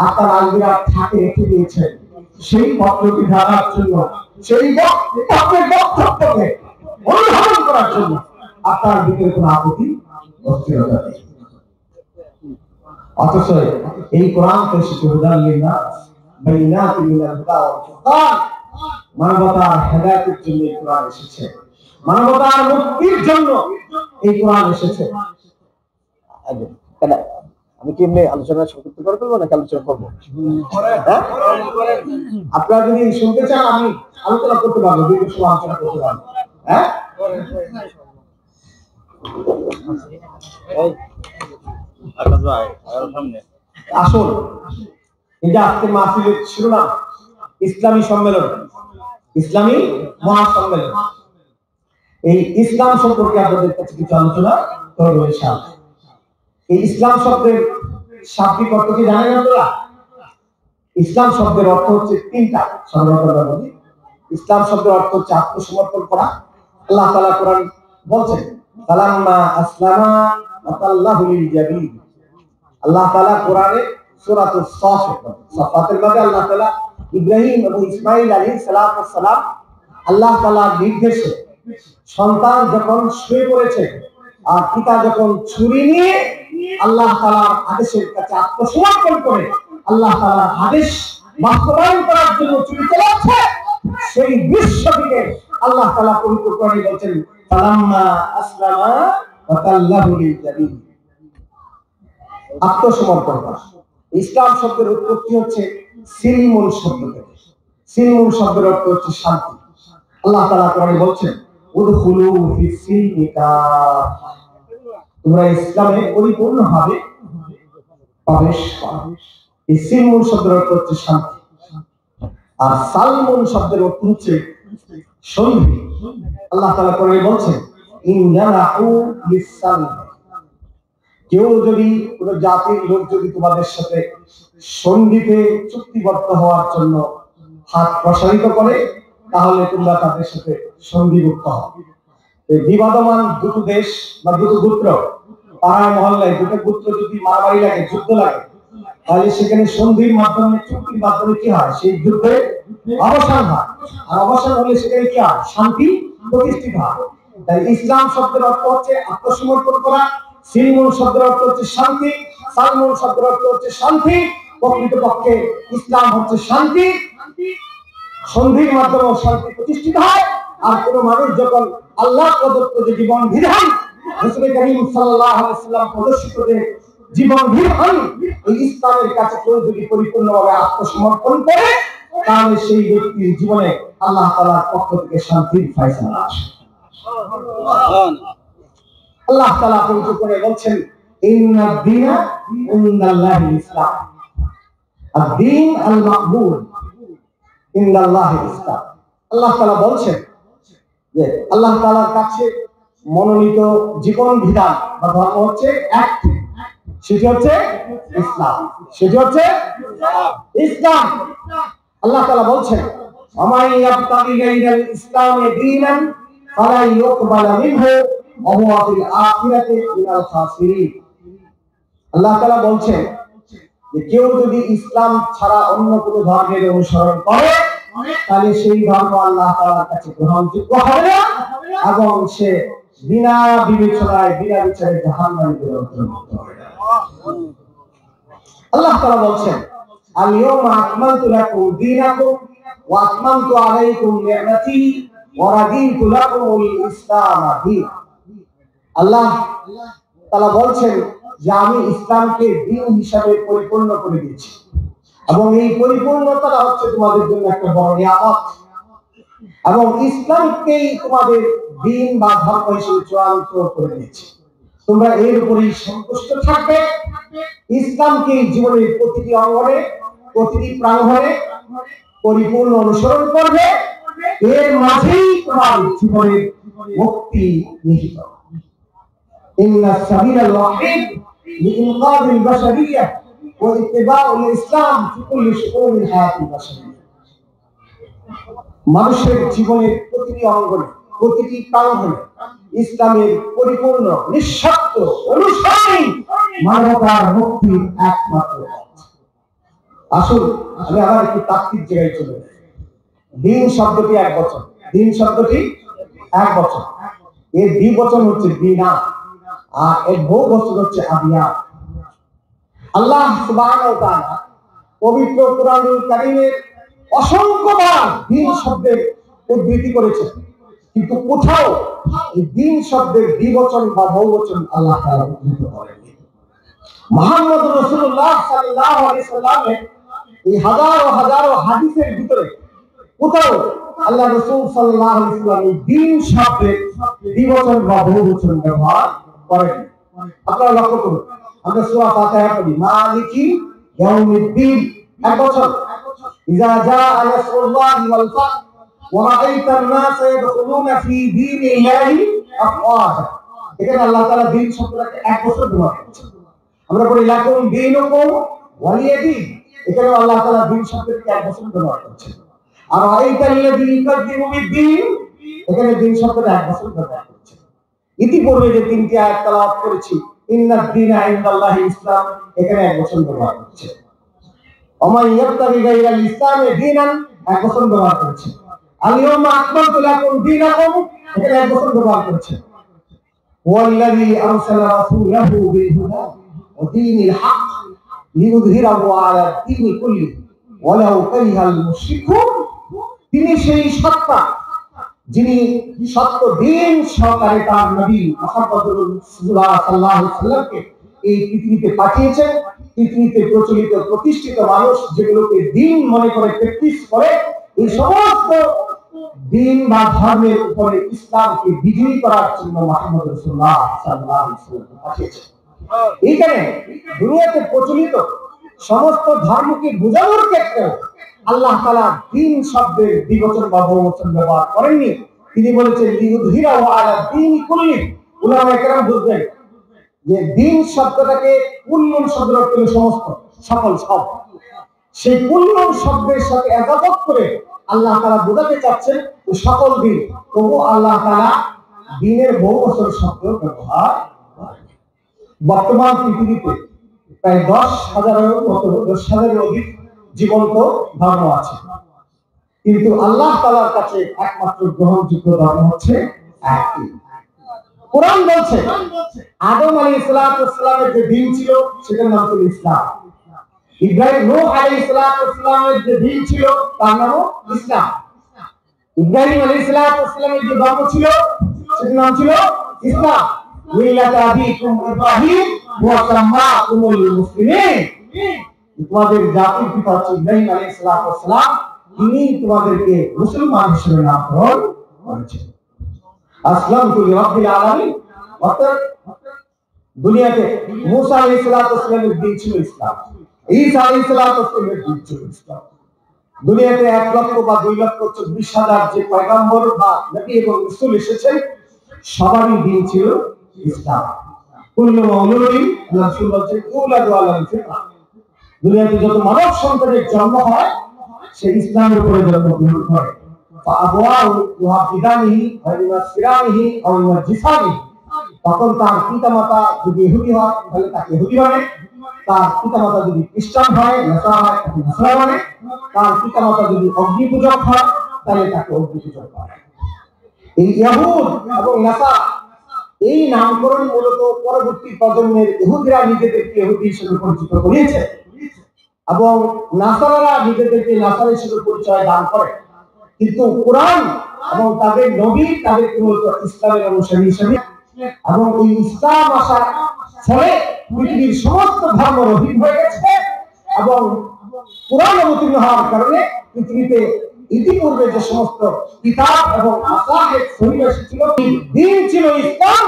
আপনার আলমিরার থাকে রেখে দিয়েছেন, সেই পত্রটি ধারার জন্য, সেই পত্রের বক্তব্যকে অনুধাবন করার জন্য আপনার ভিতরে কোনো আপত্তি অস্থিরতা নেই। অথচ এই কোরআন তো এসেছে হুদাল লিন্নাস বাইনাতিন মিনাল হুদা ওয়াল ফুরকান, মানবতার হেদায়েতের জন্য এই কোরআন এসেছে, মানবতার মুক্তির জন্য এই কোরআন এসেছে। কেন আমি কি এমনি আলোচনা সংক্ষিপ্ত করে ফেলবো নাকি আলোচনা করবো? আপনারা যদি শুনতে চান আমি আলোচনা করতে পারবো, দীর্ঘ সময় আলোচনা করতে পারবো। হ্যাঁ, আসুন, এটা আজকে মাহফিলের শিরোনাম ইসলামী সম্মেলন, ইসলামী মহাসম্মেলন। এই ইসলাম সম্পর্কে আপনাদের কাছে কিছু আলোচনা করবো ইনশাআল্লাহ। এই ইসলাম শব্দের শাব্দিক অর্থ কি জানেন আপনারা? ইসলাম শব্দের অর্থ হচ্ছে তিনটা। সর্বপ্রথম ইসলাম শব্দের অর্থ হচ্ছে আত্মসমর্পণ করা। আল্লাহ তাআলা কোরআন বলছেন ফালাম্মা আসলামা ওয়া তাল্লাহু লিল জাবিন। আল্লাহ তাআলা কোরআনে সূরাতুস সাফাতের মধ্যে আল্লাহ তাআলা ইব্রাহিম এবং ইসমাঈল আলাইহিস সালাম আল্লাহ তাআলার নির্দেশে সন্তান যখন শুয়ে পড়েছে আর পিতা যখন ছুরি নিয়ে আল্লাহ তাআলার আদেশের কাছে আত্মসমর্পণ করে আল্লাহ তাআলার আদেশ বাস্তবায়ন করার জন্য ছুরি চালাচ্ছে, সেই দৃশ্যটিকে আল্লাহ তাআলা পবিত্র কোরআনে বলেন ফালাম্মা আসলামা ওয়া তাল্লাহু লিল জাবিন, আত্মসমর্পণ করা। ইসলাম শব্দের উৎপত্তি হচ্ছে সিলমুন শব্দ থেকে। সিলমুন শব্দের অর্থ হচ্ছে শান্তি। আল্লাহ তাআলা কোরআনে বলেন উদখুলু ফিস সিলমি কাফা, তোমরা ইসলামে পরিপূর্ণভাবে প্রবেশ করো। এই সিলমুন শব্দের অর্থ হচ্ছে শান্তি, আর সালমুন শব্দের অর্থ হচ্ছে সন্ধি। আল্লাহ তাআলা কোরআনে বলেন ইনজানাহু লিসালম, কেউ যদি কোনো জাতির লোক যদি তোমাদের সাথে সন্ধিতে চুক্তিবদ্ধ হওয়ার জন্য হাত প্রসারিত করে তাহলে তোমরা তাদের সাথে সন্ধিভুক্ত হও। এই বিবাদমান দুটো দেশ বা দুটো গোত্র, পাড়ায় মহল্লায় দুটো গোত্র যদি মারামারি লাগে, যুদ্ধ লাগে, তাহলে সেখানে সন্ধির মাধ্যমে, চুক্তির মাধ্যমে কি হয়? সেই যুদ্ধে অবসান হয়, আর অবসান হলে সেখানে কি হয়? শান্তি প্রতিষ্ঠিত হয়। তাই ইসলাম শব্দের অর্থ হচ্ছে আত্মসমর্পণ করা, সিলমুন শব্দের অর্থ হচ্ছে শান্তি, সালমুন শব্দের অর্থ হচ্ছে শান্তি। প্রকৃতপক্ষে ইসলাম হচ্ছে শান্তি, সন্ধির মাধ্যমে শান্তি প্রতিষ্ঠিত হয়। আর কোন মানুষ যখন আল্লাহ প্রদত্ত যে জীবন বিধান, রাসূল করিম সাল্লাল্লাহু আলাইহি ওয়াসাল্লাম প্রদর্শিত যে জীবন বিধান, এই ইসলামের কাছে কেউ যদি পরিপূর্ণভাবে আত্মসমর্পণ করে তাহলে সেই ব্যক্তির জীবনে আল্লাহ তাআলার পক্ষ থেকে শান্তির ফয়সালা আসে। আল্লাহ তাআলা পবিত্র করে বলছেন ইন্নাদ দীনা ইনদাল্লাহিল ইসলাম, আদ-দীন আল মাকবুল ইনদাল্লাহিল ইসলাম। আল্লাহ তাআলা বলছেন যে আল্লাহ তাআলার কাছে মনোনীত জীবন বিধান বা ধর্ম হচ্ছে একটি, সেটি হচ্ছে ইসলাম, সেটি হচ্ছে ইসলাম। আল্লাহ তাআলা বলছেন ওয়া ইয়াবতাগি গায়রাল ইসলামি দীনান ফালা ইউকবালা মিনহু ওয়া হুয়া ফিল আখিরাতি মিনাল খাসিরিন। আল্লাহ তাআলা বলছেন যে কেউ যদি ইসলাম ছাড়া অন্য কোনো ধর্মের অনুসরণ করে তাহলে সেই ধর্ম আল্লাহ তাআলার কাছে গ্রহণযোগ্য হবে না এবং সে বিনা বিবেচনায়, বিনা বিচারে জাহান্নামে অন্তর্ভুক্ত হবে। আল্লাহ তাআলা বলছেন আল ইয়াউমা আকমালতু লাকুম দীনাকুম ওয়া আতমামতু আলাইকুম নি'মাতি ওয়া রাদিতু লাকুমুল ইসলাম দীনা। আল্লাহ তাআলা বলছেন যে আমি ইসলামকে দ্বীন হিসাবে পরিপূর্ণ করে দিয়েছি এবং এই পরিপূর্ণতা হচ্ছে তোমাদের জন্য একটা বড় নিয়ামত, এবং ইসলামকেই তোমাদের দ্বীন বা ধর্ম হিসেবে চূড়ান্ত করে দিয়েছি। তোমরা এর উপরেই সন্তুষ্ট থাকবে, ইসলামকে জীবনের প্রতিটি অঙ্গনে, প্রতিটি প্রাঙ্গণে পরিপূর্ণ অনুসরণ করবে, এর মাঝেই তোমার জীবনের মুক্তি নিহিত। ইন্না সাবিলাল ওয়াহিদ লিইনকাযিল বাশারিয়্যাহ ওয়া ইত্তিবাউল ইসলাম ফি কুল্লি শুউনিল হায়াতিল বাশারিয়্যাহ। মানুষের জীবনের প্রতিটি অঙ্গনে, প্রতিটি প্রাঙ্গণে ইসলামের পরিপূর্ণ নিঃস্বার্থ অনুসরণই মানবতার মুক্তির একমাত্র পথ। আসুন আমি আবার একটু তাত্ত্বিক জায়গায় চলে যাই। দিন শব্দটি এক বচন, দিন শব্দটি এক বচন, এর দ্বিবচন হচ্ছে দিনা, আর এর বহু বচন হচ্ছে আদিয়া। আল্লাহ সুবহানাহু ওয়া তাআলা পবিত্র কোরআনুল কারীমের অসংখ্যবার দিন শব্দের উদ্ধৃতি করেছেন, কিন্তু কোথাও এই দিন শব্দের দ্বিবচন বা বহুবচন আল্লাহ তাআলা উদ্ধৃত করেননি। মুহাম্মদ রাসূলুল্লাহ সাল্লাল্লাহু আলাইহি সাল্লামের এই হাজারো হাজারো হাদিসের ভিতরে কোথাও আল্লাহ রাসূল সাল্লাল্লাহু আলাইহি সাল্লাম এই দিন শব্দের দ্বিবচন বা বহুবচন ব্যবহার করেননি। আপনারা লক্ষ্য করুন, আমরা সূরা ফাতিহা পড়ি মালিকি ইয়াউমিদ্দিন, এক বচন। ইযা জাআ নাসরুল্লাহি ওয়াল ফাতহ ওয়া রাআইতান নাসা ইয়াদখুলুনা ফি দীনিল্লাহি আফওয়াজা, এখানে আল্লাহ তাআলা দিন শব্দটাকে এক বচন ব্যবহার করেছেন। আমরা পড়ি লাকুম দীনুকুম ওয়ালিয়াদিন, এখানে আল্লাহ তাআলা দিন শব্দটাকে এক বচন ব্যবহার করেছেন। আর রাআইতাল্লাযী ইউকাযযিবু বিদ্দীন, এখানে দিন শব্দটা এক বচন ব্যবহার করেছেন। ইতিপূর্বে যে তিনটি আয়াত তেলাওয়াত করেছি, ইন্নাদ দীনা ইনদাল্লাহি ইসলাম, এখানে এক বচন ব্যবহার করেছে। ওমান ইয়াবতাগি গায়রাল ইসলামি দীনান, এক বচন ব্যবহার করেছে। আল ইয়াউমা আকমালতু লাকুম দীনাকুম, এখানে এক বচন ব্যবহার করেছে। ওয়াল্লাযী আরসালা রাসূলাহু বিল হুদা ওয়া দীনিল হক লিইয়ুযহিরাহু আলা দীনি কুল্লি ওয়ালাউ কারিহাল মুশরিকুন, তিনি সেই সত্তা যিনি সত্য দিন সহকারে তার নবী মুহাম্মদুর রাসূলুল্লাহ সাল্লাল্লাহু আলাইহি ওয়াসাল্লামকে এই পৃথিবীতে পাঠিয়েছেন। পৃথিবীতে প্রচলিত প্রতিষ্ঠিত মানুষ যেগুলোকে দিন মনে করে প্র্যাকটিস করে, এই সমস্ত দিন বা ধর্মের উপরে ইসলামকে বিজয়ী করার জন্য মুহাম্মদ রাসূলুল্লাহ সাল্লাল্লাহু আলাইহি ওয়াসাল্লামকে পাঠিয়েছেন। এইখানে দুনিয়াতে প্রচলিত সমস্ত ধর্মকে বোঝানোর ক্ষেত্রে আল্লাহ তাআলা দিন শব্দের দ্বিবচন বা বহুবচন ব্যবহার করেননি। তিনি বলেছেন লিইয়ুযহিরাহু আলা দীনি কুল্লি। উলামায়ে কেরাম বুঝবেন যে দিন শব্দটাকে কুল্লুন শব্দের অর্থ হলো সমস্ত, সকল, সব। সেই কুল্লুন শব্দের সাথে একাত্ম করে আল্লাহ তাআলা বোঝাতে চাচ্ছেন সকল দিন, তবু আল্লাহ তাআলা দিনের বহুবচন শব্দ ব্যবহার করেন। বর্তমান পৃথিবীতে প্রায় 10,000-এর অধিক জীবন্ত ধর্ম আছে, কিন্তু আল্লাহ তাআলার কাছে একমাত্র গ্রহণযোগ্য ধর্ম হচ্ছে একটি। কোরআন বলছে আদম আলাইহিস সালামের যে দিন ছিল সেটার নাম ছিল ইসলাম। ইব্রাহিম নূহ আলাইহিস সালামের যে দিন ছিল তার নাম ইসলাম। ইব্রাহিম আলাইহিস সালামের যে ধর্ম ছিল সেটার নাম ছিল ইসলাম। মিল্লাতা আবিকুম ইব্রাহিম ওয়া সাম্মাকুমুল মুসলিমিন, তোমাদের জাতির পিতা হচ্ছে ইব্রাহিম আলাইহিস সালাম, তিনি তোমাদেরকে মুসলমান হিসেবে নামকরণ করেছেন। আসলামতু লিরাব্বিল আলামিন, অর্থাৎ দুনিয়াতে মুসা আলাইহিস সালামের দিন ছিল ইসলাম, ঈসা আলাইহিস সালামের দিন ছিল ইসলাম। দুনিয়াতে 1 লক্ষ বা 2 লক্ষ 24,000 যে পয়গম্বর বা নবী এবং রাসূল এসেছেন, সবারই দিন ছিল ইসলাম। কুল্লু মাউলুদিন, রাসূল বলেছেন ইউলাদু আলাল ফিতরা, দুনিয়াতে যত মানব সন্তানের জন্ম হয় সে ইসলামের উপরে জন্মগ্রহণ করে। ফাআবওয়াহু ইউহাবিদানিহি ওয়া ইউনাসসিরানিহি ওয়া ইউমাজ্জিসানিহি, তখন তার পিতামাতা যদি ইহুদি হয় তাহলে তাকে ইহুদি মানে, তার পিতামাতা যদি খ্রিস্টান হয় নাসারা হয় তাকে নাসারা মানে, তার পিতামাতা যদি অগ্নি পূজক হয় তাহলে তাকে অগ্নি পূজক হয়। এই ইহুদ এবং নাসারা এই নামকরণ মূলত পরবর্তী প্রজন্মের ইহুদিরা নিজেদেরকে ইহুদি হিসেবে পরিচিত করিয়েছে এবং নাসারারা নিজেদেরকে নাসারা হিসেবে পরিচয় দান করে। কিন্তু কোরআন এবং তাদের নবী তাদেরকে মূলত ইসলামের অনুসারী হিসেবে, এবং এই ইসলাম আসার ফলে পৃথিবীর সমস্ত ধর্ম রহিত হয়ে গেছে এবং কোরআন অবতীর্ণ হওয়ার কারণে পৃথিবীতে ইতিপূর্বে যে সমস্ত কিতাব এবং মাসাহিফ সহিহ ছিল, দিন ছিল ইসলাম,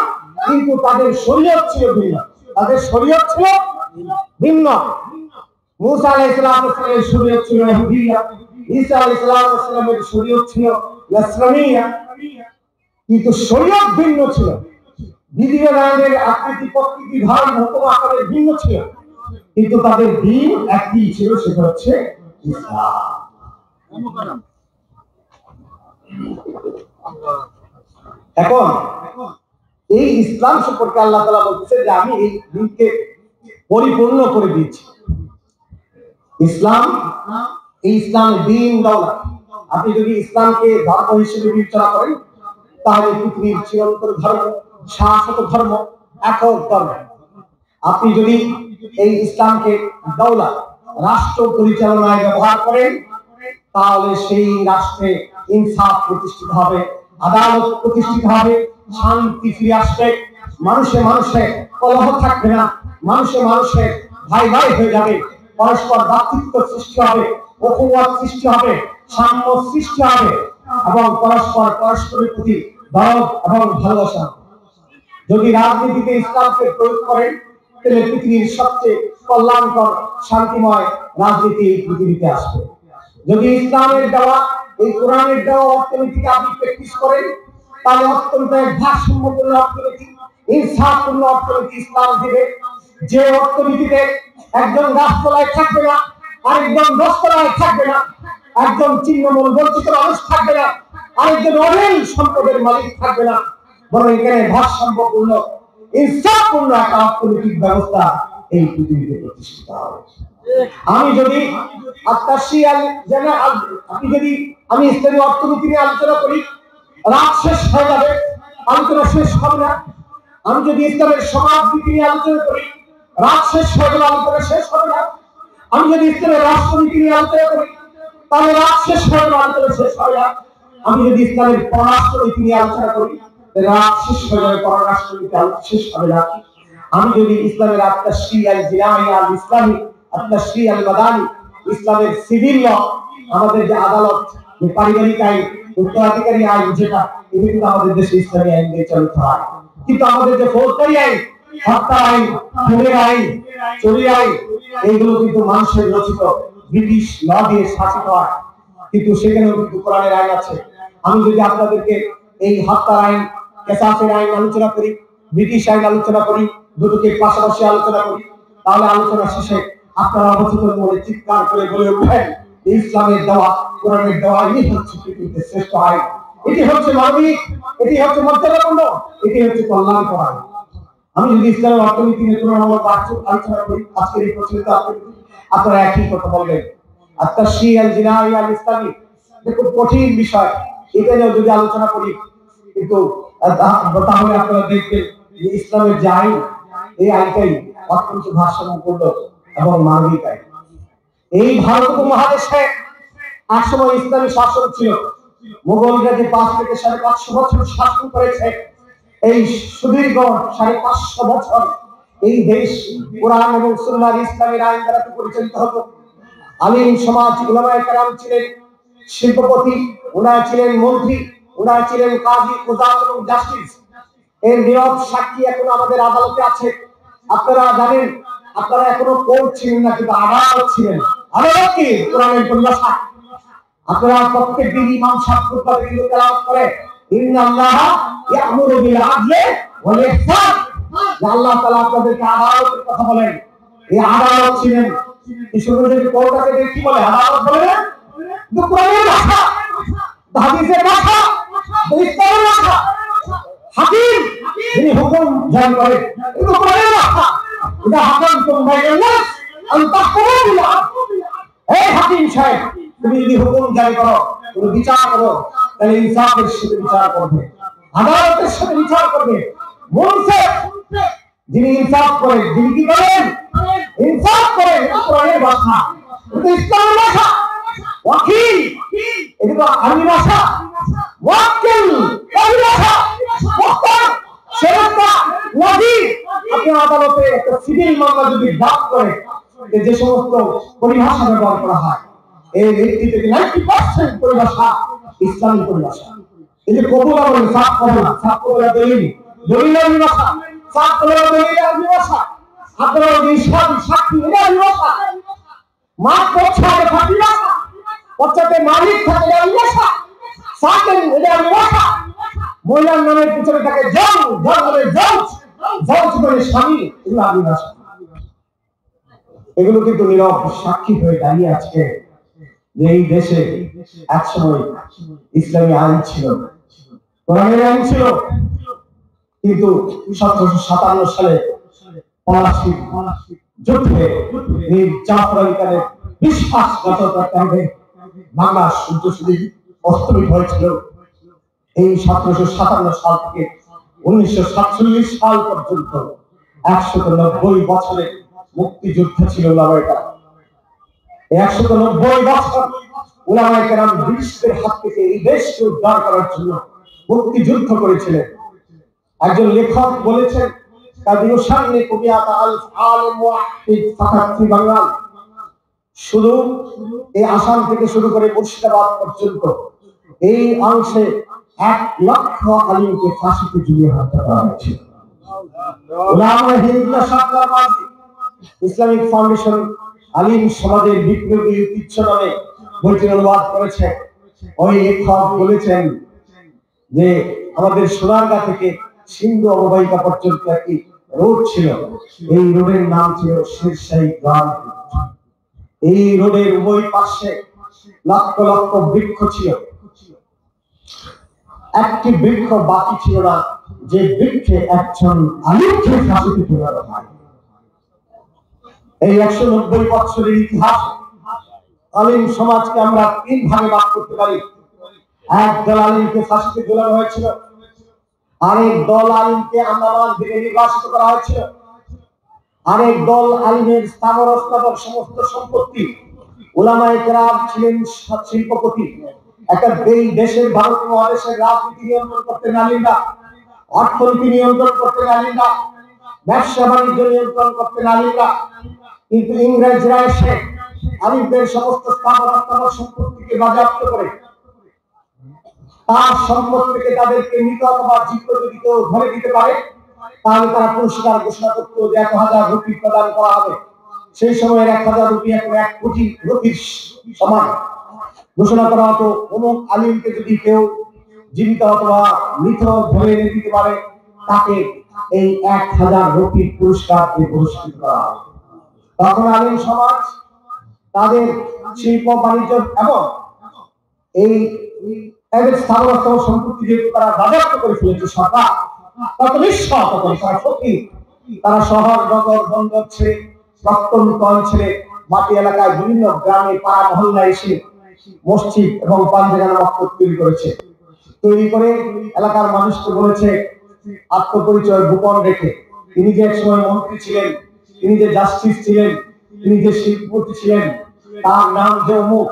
কিন্তু তাদের শরীয়ত ছিল ভিন্ন। তাদের শরীয়ত ছিল ভিন্ন। মুসা আলাইহিস সালামের শরীয়ত ছিল ইহুদিয়া, ঈসা আলাইহিস সালামের শরীয়ত ছিল নাসরানিয়া, কিন্তু শরীয়ত ভিন্ন ছিল। বিধিবিধানের আকৃতি প্রকৃতি ধারণ হুকুম আকারে ভিন্ন ছিল, কিন্তু তাদের দিন একই ছিল, সেটা হচ্ছে ইসলাম। এখন এই ইসলাম সম্পর্কে আল্লাহ তাআলা বলতেছে যে আমি এই দিনকে পরিপূর্ণ করে দিয়েছি। ইসলাম, এই ইসলামের দিন দৌলত। আপনি যদি ইসলামকে ধর্ম হিসেবে বিবেচনা করেন তাহলে পৃথিবীর চিরন্তন ধর্ম, শাশ্বত ধর্ম, একক ধর্ম। আপনি যদি এই ইসলামকে দৌলত রাষ্ট্র পরিচালনায় ব্যবহার করেন তাহলে সেই রাষ্ট্রে ইনসাফ প্রতিষ্ঠিত হবে, আদালত প্রতিষ্ঠিত হবে, শান্তি ফিরে আসবে, মানুষে মানুষে কলহ থাকবে না, মানুষে মানুষে ভাই ভাই হয়ে যাবে, পরস্পর ভ্রাতৃত্ব সৃষ্টি হবে, ঐক্যবোধ সৃষ্টি হবে, সাম্য সৃষ্টি হবে এবং পরস্পরের প্রতি দরদ এবং ভালোবাসা। যদি রাজনীতিতে ইসলামকে প্রয়োগ করেন তাহলে পৃথিবীর সবচেয়ে কল্যাণকর শান্তিময় রাজনীতি পৃথিবীতে আসবে। যদি ইসলামের দেওয়া, এই কোরআনের দেওয়া অর্থনীতিকে আপনি প্র্যাকটিস করেন তাহলে অত্যন্ত ভারসাম্যপূর্ণ অর্থনীতি, ইনসাফপূর্ণ অর্থনীতি ইসলাম দেবে। যে অর্থনীতিতে একজন গাছতলায় থাকবে না, আরেকজন দশতলায় থাকবে না, একজন ছিন্নমূল বঞ্চিত মানুষ থাকবে না, আরেকজন অনেক সম্পদের মালিক থাকবে না, বরং এখানে ভারসাম্যপূর্ণ ইনসাফপূর্ণ একটা অর্থনৈতিক ব্যবস্থা এই পৃথিবীতে প্রতিষ্ঠিত হবে। আমি যদি আমি ইসলামী অর্থনীতি নিয়ে আলোচনা করি রাত শেষ হয়ে যাবে, আলোচনা শেষ হবে না। আমি যদি ইসলামের সমাজনীতি নিয়ে আলোচনা করি রাত শেষ হয়ে গেলে আলোচনা শেষ হবে না। আমি যদি ইসলামের রাষ্ট্রনীতি নিয়ে আলোচনা করি তাহলে রাত শেষ হয়ে গেলে আলোচনা শেষ হবে না। আমি যদি ইসলামের পররাষ্ট্রনীতি নিয়ে আলোচনা করি রাত শেষ হয়ে যাবে, পররাষ্ট্রনীতি আলোচনা শেষ হবে না। আমি যদি ইসলামের আত-তাশরী আল-জিনাই আল-ইসলামী, আত-তাশরী আল-মাদানী, ইসলামের সিভিল ল, আমাদের যে আদালত, যে পারিবারিক আইন, উত্তরাধিকারী আইন, যেটা এটা কিন্তু আমাদের দেশে ইসলামী আইন দিয়ে চালিত হয়। কিন্তু আমাদের যে ফৌজদারি আইন, হত্যা আইন, খুনের আইন, চুরি আইন, এইগুলো কিন্তু মানুষের রচিত ব্রিটিশ ল দিয়ে শাসিত হয়। কিন্তু সেখানেও কিন্তু কোরআনের আইন আছে। আমি যদি আপনাদেরকে এই হত্যা আইন, কেসাসের আইন আলোচনা করি, ব্রিটিশ আইন আলোচনা করি, দুটোকে পাশাপাশি আলোচনা করি, তাহলে আলোচনা শেষে আপনারা অবচেতন মনে চিৎকার করে বলে উঠবেন ইসলামের দেওয়া, কোরআনের দেওয়া এই হচ্ছে পৃথিবীতে শ্রেষ্ঠ আইন, এটি হচ্ছে মানবিক, এটি হচ্ছে মর্যাদাপূর্ণ, এটি হচ্ছে কল্যাণকর আইন। আমি যদি ইসলামের অর্থনীতি নিয়ে তুলনামূলক আলোচনা করি আজকের এই প্রচলিত অর্থনীতি, আপনারা একই কথা বলবেন আত-তাশরী আল-জিনাই আল-ইসলামী, খুব কঠিন বিষয়, এটা নিয়ে যদি আলোচনা করি কিন্তু তাহলে আপনারা দেখবেন যে ইসলামের যে আইন, এই আইনটাই অত্যন্ত ভারসাম্যপূর্ণ এবং মানবিক আইন। এই ভারত উপমহাদেশে একসময় ইসলামী শাসন ছিল। মুঘলরা যে 5 থেকে 550 বছর শাসন করেছে, এই সুদীর্ঘ 550 বছর এই দেশ কোরআন এবং সুন্নাহর ইসলামের আইন দ্বারা পরিচালিত হতো। আলিম সমাজ, উলামায়ে কেরাম ছিলেন শিল্পপতি, ওনারা ছিলেন মন্ত্রী, ওনারা ছিলেন কাজী, কুযাত এবং জাস্টিস। এর নীরব সাক্ষী এখন আমাদের আদালতে আছে। আপনারা জানেন, আপনারা এখনো কোর্ট ছিলেন না, কিন্তু আদালত ছিলেন। আদালত কি? কোরআনের পরিভাষা। আপনারা প্রত্যেকদিন ইমাম সাহেব খুতবা দিয়ে তেলাওয়াত করে ইন্নাল্লাহা ইয়া'মুরু বিল আদলি ওয়াল ইহসান, আল্লাহ তাআলা আপনাদেরকে আদালতের কথা বলেন। এই আদালত ছিলেন। এই শুধু যদি কোর্ট আছে কি বলে? আদালত বলে না, কোরআনের ভাষা, হাদিসের ভাষা, ইসলামের ভাষা। হাকিম যিনি হুকুম জারি করে, এটা কোরআনের ভাষা। এটা হাকামতুম বাইনান নাস আন তাহকুমু বিল আদল। এই হাকিম সাহেব, তুমি যদি হুকুম জারি করো, তুমি বিচার করো, তাহলে ইনসাফের সাথে বিচার করবে, আদালতের সাথে বিচার করবে। মুনসিফ যিনি ইনসাফ করেন, যিনি কি করেন? ইনসাফ করেন। কোরআনের ভাষা, এটা ইসলামের ভাষা। ওয়াকিল এটা তো আরবি ভাষা। ওয়াকিল আরবি ভাষা। মুহতার শেরেফা ওয়াজিব। আপনি আদালতে একটা সিভিল মামলা যদি দাব করে, যে সমস্ত পরিভাষা ব্যবহার করা হয়, এই 80 থেকে 90% পরিভাষা ইসলামী পরিভাষা। এই যে কবুলা বলেন, সাফ কবুলা, সাফ কবুলা দলিল, দলিল আরবি ভাষা, সাফ কবুলা দলিল আরবি ভাষা। আপনারা যে সাক্ষী, এটা আরবি ভাষা। মাপ করছে আরবি ভাষা, পশ্চাতে মালিক থাকে আরবি ভাষা, সাকেন এটা আরবি ভাষা। মহিলার নামের পিছনে থাকে জং, জং মানে জজ, জজ মানে স্বামী, এগুলো আরবি ভাষা। এগুলো কিন্তু নীরব সাক্ষী হয়ে দাঁড়িয়ে আজকে যে এই দেশে একসময় ইসলামী আইন ছিল, কোরআনের আইন ছিল, কিন্তু 1757 সালে পলাশী যুদ্ধে মীর জাফর আলী খানের বিশ্বাসঘাতকতার কারণে বাংলা সূর্যসূরি অস্তমিত হয়েছিল। এই 1757 সাল থেকে 1947 সাল পর্যন্ত 190 বছরে মুক্তিযুদ্ধ ছিল উলামায়ে কেরাম। 190 বছর উলামায়ে কেরাম ব্রিটিশদের হাত থেকে এই দেশকে উদ্ধার করার জন্য মুক্তিযুদ্ধ করেছিলেন। একজন লেখক বলেছেন, শুধু এই আসাম থেকে শুরু করে মুর্শিদাবাদ পর্যন্ত এই অংশে 1 লক্ষ আলিমকে ফাঁসিতে ঝুলিয়ে হত্যা করা হয়েছিল। ইসলামিক ফাউন্ডেশন আলিম সমাজের বিপ্লবী ঐতিহ্য নামে বইটি অনুবাদ করেছে। ওই লেখক বলেছেন যে আমাদের সোনারগাঁ থেকে সিন্ধু অববাহিকা পর্যন্ত একটি রোড ছিল, এই রোডের নাম ছিল শেরশাহী গ্রাম। এই রোডের উভয় পাশে লক্ষ লক্ষ বৃক্ষ ছিল, একটি বৃক্ষ বাকি ছিল না যে বৃক্ষে একজন আলিমকে ফাঁসিতে ঝুলানো হয়। এই 190 বছরের ইতিহাস আলিম সমাজকে আমরা 3 ভাগে ভাগ করতে পারি। একদল আলিমকে ফাঁসিতে ঝুলানো হয়েছিল, আরেক দল আলিমকে আন্দামান থেকে নির্বাসিত করা হয়েছিল, আরেক দল আলিমের স্থাবর অস্থাবর সমস্ত সম্পত্তি, উলামায়ে কেরাম ছিলেন শিল্পপতি। একটা দেশের ভারত মহাদেশের রাজনীতি নিয়ন্ত্রণ করতেন আলিমরা, অর্থনীতি নিয়ন্ত্রণ করতেন আলিমরা, ব্যবসা বাণিজ্য নিয়ন্ত্রণ করতেন আলিমরা। কিন্তু ইংরেজরা এসে আলিমদের সমস্ত স্থাবর অস্থাবর সম্পত্তিকে বাজেয়াপ্ত করে তার সম্পদ থেকে তাদেরকে মৃত অথবা জীবিত যদি কেউ ধরে দিতে পারে তাহলে তারা পুরস্কার ঘোষণা করত যে 1000 রুপি প্রদান করা হবে। সেই সময়ের 1000 রুপি এখন 1 কোটি রুপির সমান ঘোষণা করা হতো। অমুক আলিমকে যদি কেউ জীবিত অথবা মৃত ধরে এনে দিতে পারে তাকে এই 1000 রুপির পুরস্কার দিয়ে পুরস্কৃত করা হবে। তখন আলিম সমাজ তাদের শিল্প বাণিজ্য এবং এই এদের স্থাবর সম্পত্তি যে তারা বাজেয়াপ্ত করে ফেলেছে সরকার, তত নিঃস্বার্থ করে তারা ফকির। তারা শহর নগর বন্দর ছেড়ে প্রত্যন্ত অঞ্চলে মাটি এলাকায় বিভিন্ন গ্রামে পাড়া মহল্লায় এসে মসজিদ এবং পাঞ্জাখানা মক্তব তৈরি করেছে। তৈরি করে এলাকার মানুষকে বলেছে আত্মপরিচয় গোপন রেখে তিনি যে একসময় মন্ত্রী ছিলেন, তিনি যে জাস্টিস ছিলেন, তিনি যে শিল্পপতি ছিলেন, তার নাম যে অমুক,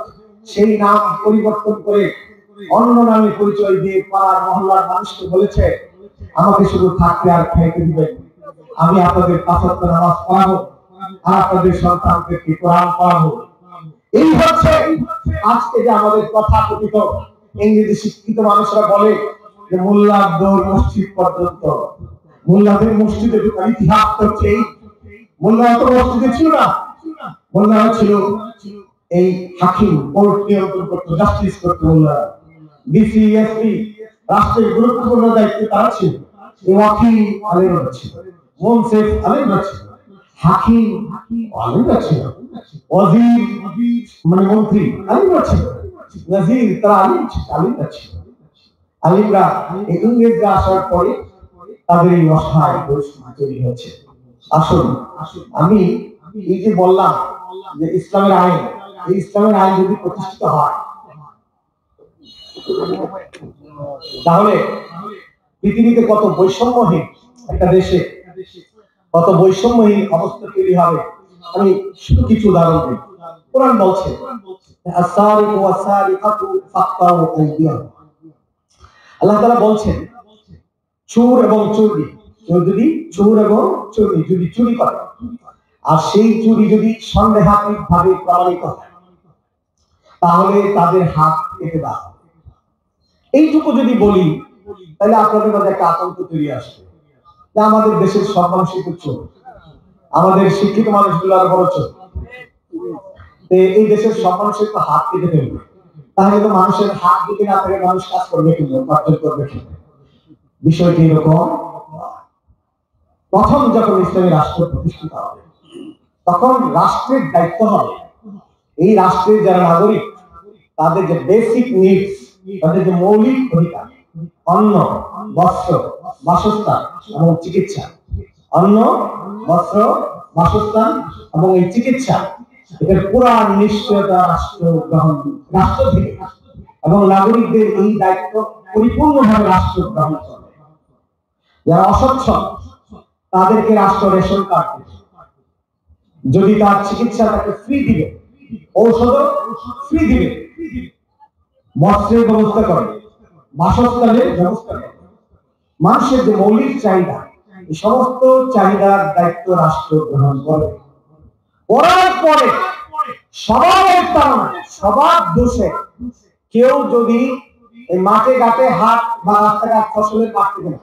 সেই নাম পরিবর্তন করে অন্য নামে পরিচয় দিয়ে পাড়ার মহল্লার মানুষকে বলেছে আমাকে শুধু থাকতে আর খেতে দিবেন, আমি আপনাদের 5 ওয়াক্ত নামাজ পড়াবো আর আপনাদের সন্তানদেরকে কোরআন পড়াবো। এই হচ্ছে আজকে যে আমাদের তথাকথিত ইংরেজি শিক্ষিত মানুষরা বলে যে মোল্লার দৌড় মসজিদ পর্যন্ত। মোল্লাদের মসজিদে ঢোকার ইতিহাস হচ্ছে এই। মোল্লা তো মসজিদে ছিল না, মোল্লা ছিল এই হাকিম, কোর্ট নিয়ন্ত্রণ করতো, জাস্টিস করতো। মোল্লা ডিসি এসপি রাষ্ট্রের গুরুত্বপূর্ণ দায়িত্বে তারা ছিল। এই ওয়াকিল আলেমরা ছিল, মুনসিফ আলেমরা ছিল, হাকিম আলেমরা ছিল, ওয়াজির মানে মন্ত্রী আলেমরা ছিল, নাজির তারা আলেমরা ছিল। আলেমরা ইংরেজরা আসার পরে তাদের এই অসহায় পরিস্থিতি তৈরি হয়েছে। আসুন আমি এই যে বললাম যে ইসলামের আইন, এই ইসলামের আইন যদি প্রতিষ্ঠিত হয় তাহলে পৃথিবীতে কত বৈষম্যহীন একটা দেশে কত বৈষম্যহীন অবস্থা তৈরি হবে। আমি শুধু কিছু উদাহরণ দিই। কোরআন বলছে আল্লাহ তাআলা বলছেন চোর এবং চোরনি, চোর এবং চোরনি যদি চুরি করে আর সেই চুরি যদি সন্দেহাতীত ভাবে প্রমাণিত হয় তাহলে তাদের হাত কেটে দেওয়া। এইটুকু যদি বলি তাহলে আপনাদের মধ্যে একটা আতঙ্ক তৈরি আসবে যে আমাদের দেশের সব মানুষই তো চোর, আমাদের শিক্ষিত মানুষগুলো আর বড় চোর, এই দেশের সব মানুষের তো হাত কেটে ফেলবে। তাহলে তো মানুষের হাত দিকে না থাকে মানুষ কাজ করবে কিনা, উপার্জন করবে কিনা? বিষয়টি এরকম। প্রথম যখন ইসলামী রাষ্ট্র প্রতিষ্ঠিত হবে তখন রাষ্ট্রের দায়িত্ব হবে এই রাষ্ট্রের যারা নাগরিক তাদের যে বেসিক নিডস, তাদের যে মৌলিক অধিকার অন্ন, বস্ত্র, বাসস্থান এবং চিকিৎসা। অন্ন, বস্ত্র, বাসস্থান এবং এই চিকিৎসা, এটার পুরা নিশ্চয়তা রাষ্ট্র থেকে এবং নাগরিকদের এই দায়িত্ব পরিপূর্ণভাবে রাষ্ট্র গ্রহণ করে। যারা অসচ্ছল তাদেরকে রাষ্ট্র রেশন কার্ড দেবে, যদি তার চিকিৎসা তাকে ফ্রি দিবে, ঔষধ ফ্রি দিবে, বস্ত্রের ব্যবস্থা করে, বাসস্থানের ব্যবস্থা করে। মানুষের যে মৌলিক চাহিদা, এই সমস্ত চাহিদার দায়িত্ব রাষ্ট্র গ্রহণ করে। করার পরে সবার কারণে, সবার দোষে কেউ যদি মাঠে ঘাটে হাট বা রাস্তাঘাট ফসলের কাটতে গেলে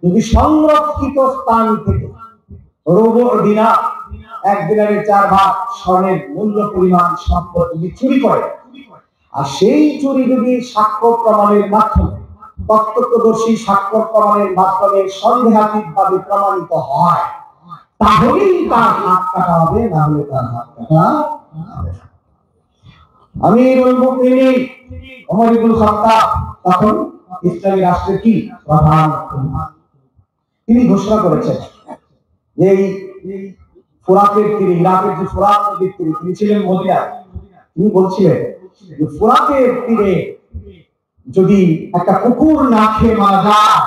যদি সংরক্ষিত স্থান থেকে রুবু দিনার, 1 দিনারের 4 ভাগ স্বর্ণের মূল্য পরিমাণ সম্পদ চুরি করে, আর সেই চুরি যদি সাক্ষ্য প্রমাণের মাধ্যমে, প্রত্যক্ষদর্শী সাক্ষ্য প্রমাণের মাধ্যমে সন্দেহাতীতভাবে প্রমাণিত হয়, তাহলেই তার হাত কাটা হবে, না হলে তার হাত কাটা হবে না। আমিরুল মুমিনিন ওমর ইবনে খাত্তাব তখন ইসলামী রাষ্ট্রের কি প্রধান, তিনি ঘোষণা করেছেন যে ফোরাতের তীরে, ইরাকের যে ফোরাত নদীর তীরে, তিনি ছিলেন মদিনায়, তিনি বলছিলেন যে ফোরাতের তীরে যদি একটা কুকুর না খেয়ে মারা যায়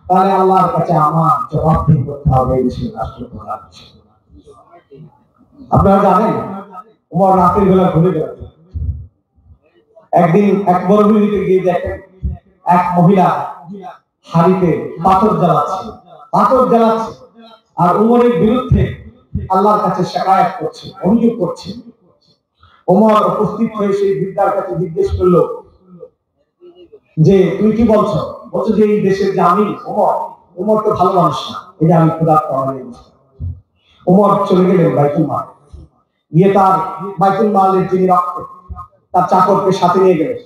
তাহলে আল্লাহর কাছে আমার জবাবদিহি করতে হবে। রাষ্ট্রপ্রধান আপনারা জানেন ওমর রাতের বেলা ঘুরে বেড়াতেন। একদিন এক মরুভূমিতে গিয়ে দেখেন এক মহিলা হাড়িতে পাথর জ্বালাচ্ছে আর ওমরের বিরুদ্ধে আল্লাহর কাছে শিকায়ত করছে, অভিযোগ করছে। ওমর উপস্থিত হয়ে সেই বৃদ্ধার কাছে জিজ্ঞেস করলো যে তুমি কি বলছো? বলছো যে এই দেশের যে আমি ওমর তো ভালো মানুষ না, এই যে আমি ক্ষুধার্ত আমার এই অবস্থা। ওমর চলে গেলেন বাইতুল মাল, গিয়ে তার বাইতুল মালের যিনি রাখতেন তার চাকরকে সাথে নিয়ে গেলেন,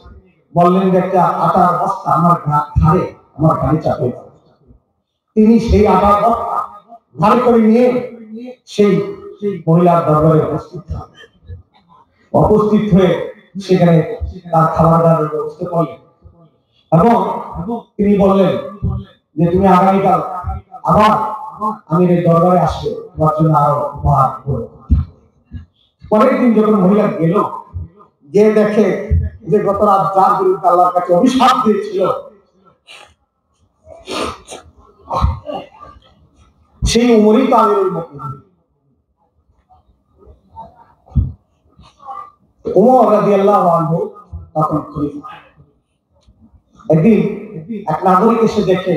বললেন যে একটা আটার বস্তা আমার ঘাড়ে চাপিয়ে দাও। তিনি সেই আটার বস্তা ঘাড়ে করে নিয়ে সেই মহিলার দরবারে উপস্থিত হয়ে সেখানে তার খাবার দাবারের ব্যবস্থা করলেন এবং তিনি বললেন যে তুমি আগামীকাল আবার আমিরের দরবারে আসবে, তোমার জন্য আরো উপহার করব। পরের দিন যখন মহিলা গেল, গিয়ে দেখে যে গত রাত যার বিরুদ্ধে আল্লাহর কাছে অভিশাপ দিয়েছিল সেই উমরই তো আমিরুল মুমিনিন। ওমর রাদিয়াল্লাহু আনহু তখন খলিফা। একদিন এক নাগরিক এসে দেখে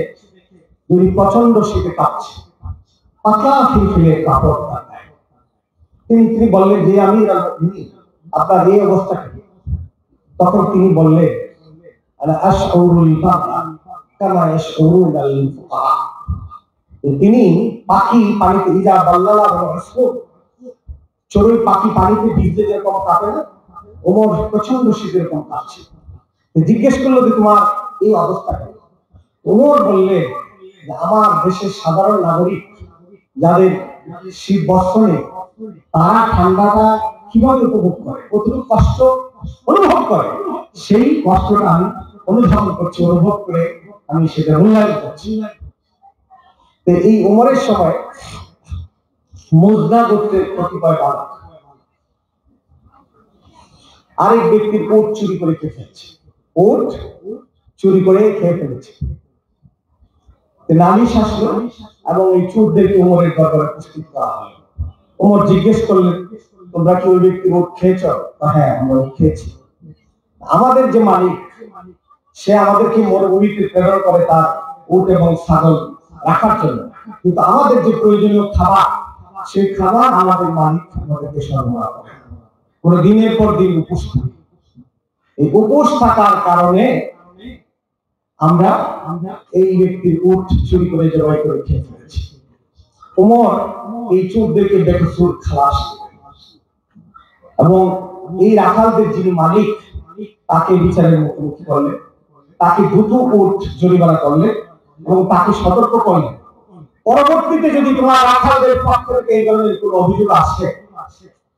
তিনি প্রচন্ড শীতে কাঁপছে, পাতলা ফিলফিলে কাপড় গায়ে। তিনি বললেন যে আমিরুল মুমিনিন, আপনার এই অবস্থা কি? তখন তিনি বললেন আনা আশউরুল বাররা কামা ইয়াশউরুল ফুকাহা। তিনি পাখি পানিতে ইজা বাল্লালা রাসূল, চড়ুই পাখি পানিতে ভিজতে যেরকম কাঁপে না, ওমর প্রচন্ড শীতের কম কাঁপছে। জিজ্ঞেস করলো যে তোমার এই অবস্থা কেন? ওমর বললেন যে আমার দেশের সাধারণ নাগরিক যাদের শীত বস্ত্র নেই, তারা ঠান্ডাটা কিভাবে উপভোগ করে, কতটুকু কষ্ট অনুভব করে, সেই কষ্টটা আমি অনুভব করে আমি সেটা মূল্যায়ন করছি। এই ওমরের সময় মুজনা গোত্রের কতিপয় বালক আরেক ব্যক্তির উট চুরি করে খেয়ে ফেলেছে, নালিশ আসলো এবং এই চোরদেরকে ওমরের দরবারে উপস্থিত করা হলো। ওমর জিজ্ঞেস করলেন, তোমরা কি ওই ব্যক্তির উট খেয়েছ? হ্যাঁ, আমরা খেয়েছি। আমাদের যে মালিক, সে আমাদেরকে মরুভূমিতে প্রেরণ করে তার উট এবং ছাগল রাখার জন্য, কিন্তু আমাদের যে প্রয়োজনীয় খাবার, সেই খাবার আমাদের মালিক আমাদেরকে সরবরাহ করে। কোন দিনের পর দিন উপোস থাকি। এই উপোস থাকার কারণে আমরা এই ব্যক্তির উট চুরি করে জবাই করে খেয়ে ফেলেছি। ওমর এই চোরদেরকে দেখে চোর খালাস এবং এই রাখালদের যিনি মালিক তাকে বিচারের মুখোমুখি করলেন, তাকে 2টো উট জরিমানা করলেন এবং তাকে সতর্ক করলেন, পরবর্তীতে যদি তোমার রাখালদের পক্ষ থেকে এই ধরনের কোনো অভিযোগ আসে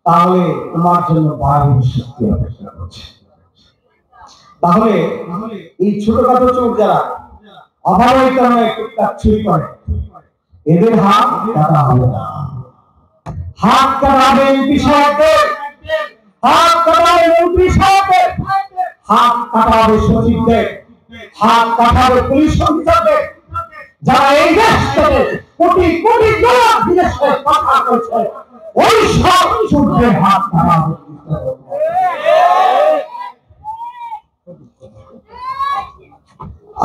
তাহলে তোমার জন্য ভয়াবহ শাস্তি অপেক্ষা করছে। তাহলে এই ছোটখাটো চোর যারা অভাবের কারণে টুকটাক চুরি করে এদের হাত কাটা হবে না। হাত কাটা হবে এমপি সাহেবদের, হাত কাটা হবে মন্ত্রী সাহেবদের, হাত কাটা হবে সচিবদের, হাত কাটা হবে পুলিশ অফিসারদের, যারা এই দেশ থেকে কোটি কোটি ডলার বিদেশে পাচার করছে, ওই সব চোরদের হাত কাটা হবে।